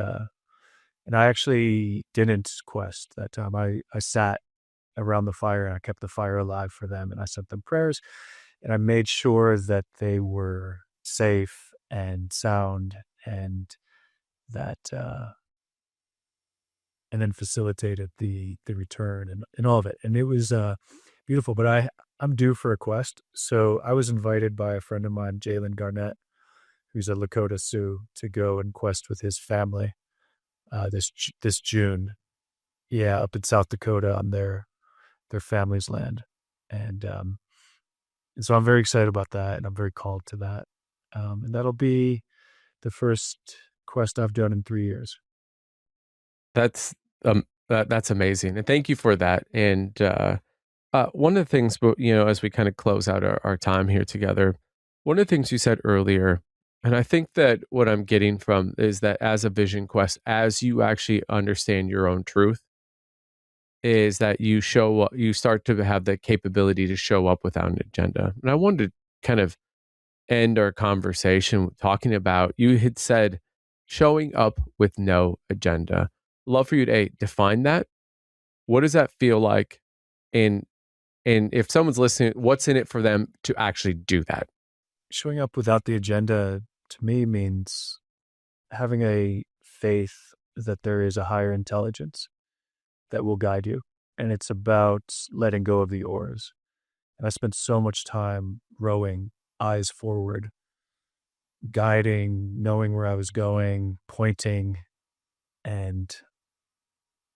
A: I actually didn't quest that time. I sat around the fire, and I kept the fire alive for them, and I sent them prayers, and I made sure that they were safe and sound, and that and then facilitated the return, and all of it. And it was beautiful. But I'm due for a quest, so I was invited by a friend of mine, Jalen Garnett, who's a Lakota Sioux, to go and quest with his family this June. Yeah, up in South Dakota on their family's land, and so I'm very excited about that, and I'm very called to that. And that'll be the first quest I've done in 3 years.
B: That's that's amazing, and thank you for that. And one of the things, but as we kind of close out our time here together, one of the things you said earlier, and I think that what I'm getting from is that as a vision quest, as you actually understand your own truth, is that you start to have the capability to show up without an agenda. And I wanted to kind of end our conversation talking about, you had said showing up with no agenda. Love for you to define that. What does that feel like? And if someone's listening, what's in it for them to actually do that?
A: Showing up without the agenda to me means having a faith that there is a higher intelligence that will guide you. And it's about letting go of the oars. And I spent so much time rowing, eyes forward, guiding, knowing where I was going, pointing. And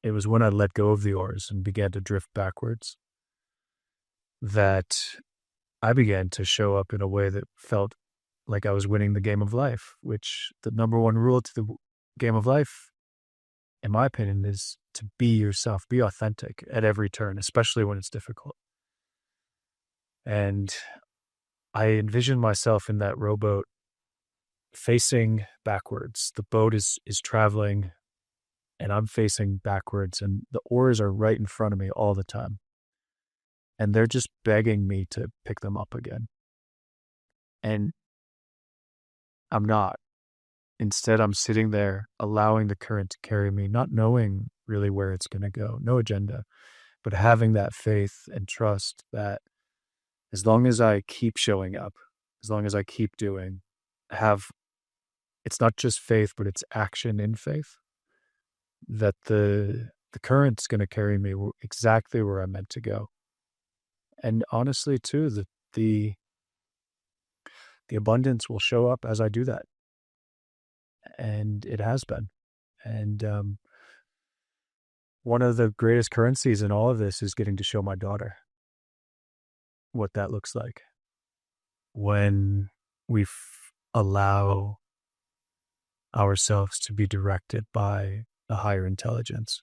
A: it was when I let go of the oars and began to drift backwards that I began to show up in a way that felt like I was winning the game of life, which the number one rule to the game of life, in my opinion, is to be yourself, be authentic at every turn, especially when it's difficult. And I envisioned myself in that rowboat facing backwards. The boat is traveling and I'm facing backwards and the oars are right in front of me all the time. And they're just begging me to pick them up again. And I'm not. Instead, I'm sitting there allowing the current to carry me, not knowing really where it's going to go, no agenda, but having that faith and trust that as long as I keep showing up, as long as I keep doing, have it's not just faith, but it's action in faith that the current's going to carry me exactly where I'm meant to go. And honestly, too, the the abundance will show up as I do that, and it has been. And one of the greatest currencies in all of this is getting to show my daughter what that looks like when allow ourselves to be directed by a higher intelligence.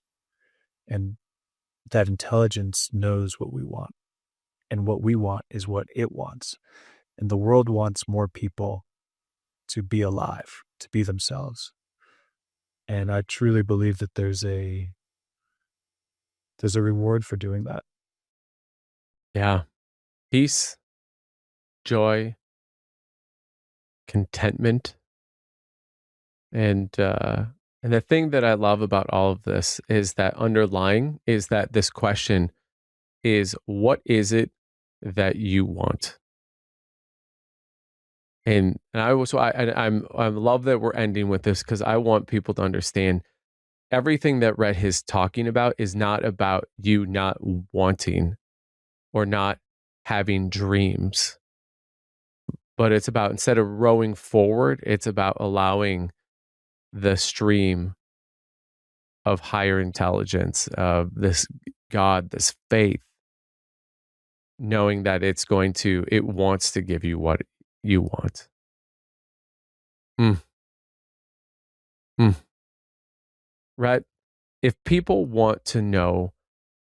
A: And that intelligence knows what we want. And what we want is what it wants. And the world wants more people to be alive, to be themselves. And I truly believe that there's a reward for doing that.
B: Yeah. Peace, joy, contentment. And the thing that I love about all of this is that underlying is that this question is, what is it that you want? And I love that we're ending with this because I want people to understand everything that Ret is talking about is not about you not wanting or not having dreams, but it's about, instead of rowing forward, it's about allowing the stream of higher intelligence, of this God, this faith, knowing that it wants to give you what you want. Mm. Mm. Right? If people want to know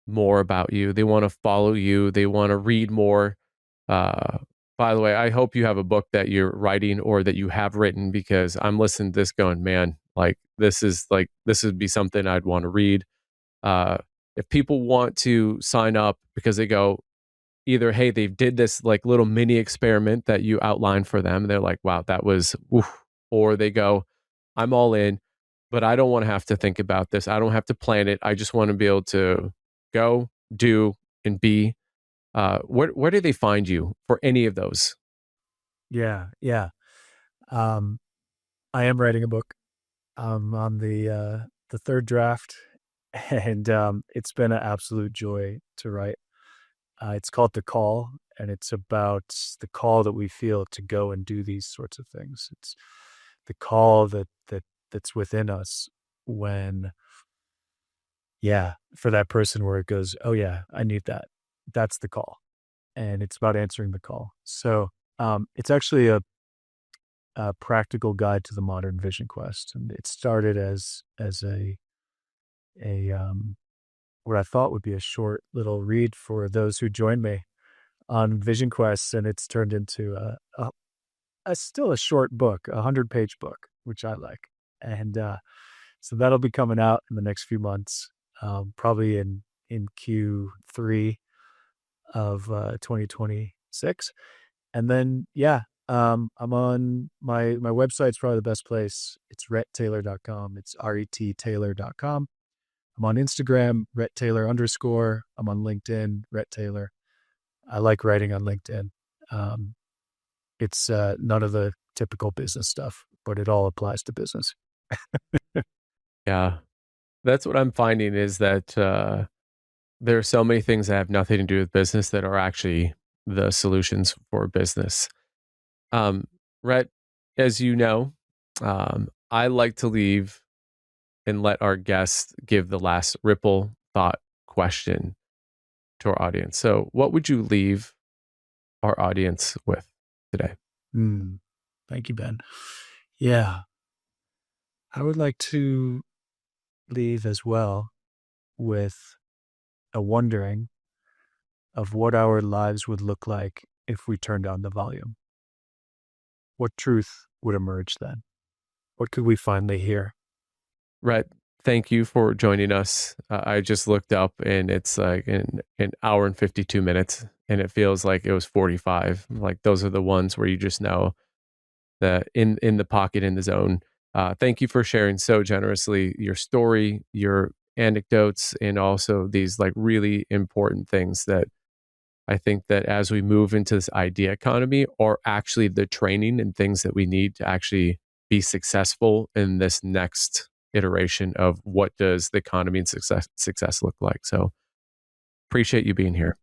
B: more about you, they want to follow you, they want to read more. By the way, I hope you have a book that you're writing or that you have written, because I'm listening to this going, man, this would be something I'd want to read. If people want to sign up because they go, either, hey, they did this like little mini experiment that you outlined for them, and they're like, wow, that was oof. Or they go, I'm all in, but I don't want to have to think about this. I don't have to plan it. I just want to be able to go, do, and be. Where do they find you for any of those?
A: Yeah, yeah. I am writing a book. On the third draft, and it's been an absolute joy to write. It's called The Call, and it's about the call that we feel to go and do these sorts of things. It's the call that's within us when, yeah, for that person where it goes, oh yeah, I need that. That's the call, and it's about answering the call. So it's actually a practical guide to the modern vision quest, and it started as a what I thought would be a short little read for those who joined me on Vision Quests, and it's turned into a still a short book, 100-page book, which I like, and so that'll be coming out in the next few months, probably in Q3 of 2026, and then yeah. I'm on my website's probably the best place. It's rettaylor.com. It's RET Taylor.com. I'm on Instagram, Ret Taylor _. I'm on LinkedIn, Ret Taylor. I like writing on LinkedIn. Um, it's none of the typical business stuff, but it all applies to business.
B: Yeah. That's what I'm finding is that there are so many things that have nothing to do with business that are actually the solutions for business. Um, Rhett, as you know, I like to leave and let our guests give the last ripple thought question to our audience. So, what would you leave our audience with today?
A: Mm, thank you, Ben. Yeah, I would like to leave as well with a wondering of what our lives would look like if we turned down the volume. What truth would emerge then? What could we finally hear?
B: Rhett, thank you for joining us. I just looked up and it's like an hour and 52 minutes, and it feels like it was 45. Like those are the ones where you just know that in the pocket, in the zone. Thank you for sharing so generously your story, your anecdotes, and also these like really important things that I think that as we move into this idea economy are actually the training and things that we need to actually be successful in this next iteration of what does the economy and success look like. So appreciate you being here.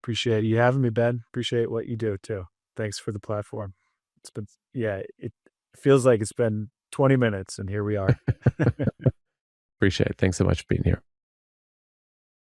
A: Appreciate you having me, Ben. Appreciate what you do too. Thanks for the platform. It's been, yeah, it feels like it's been 20 minutes and here we are.
B: Appreciate it. Thanks so much for being here.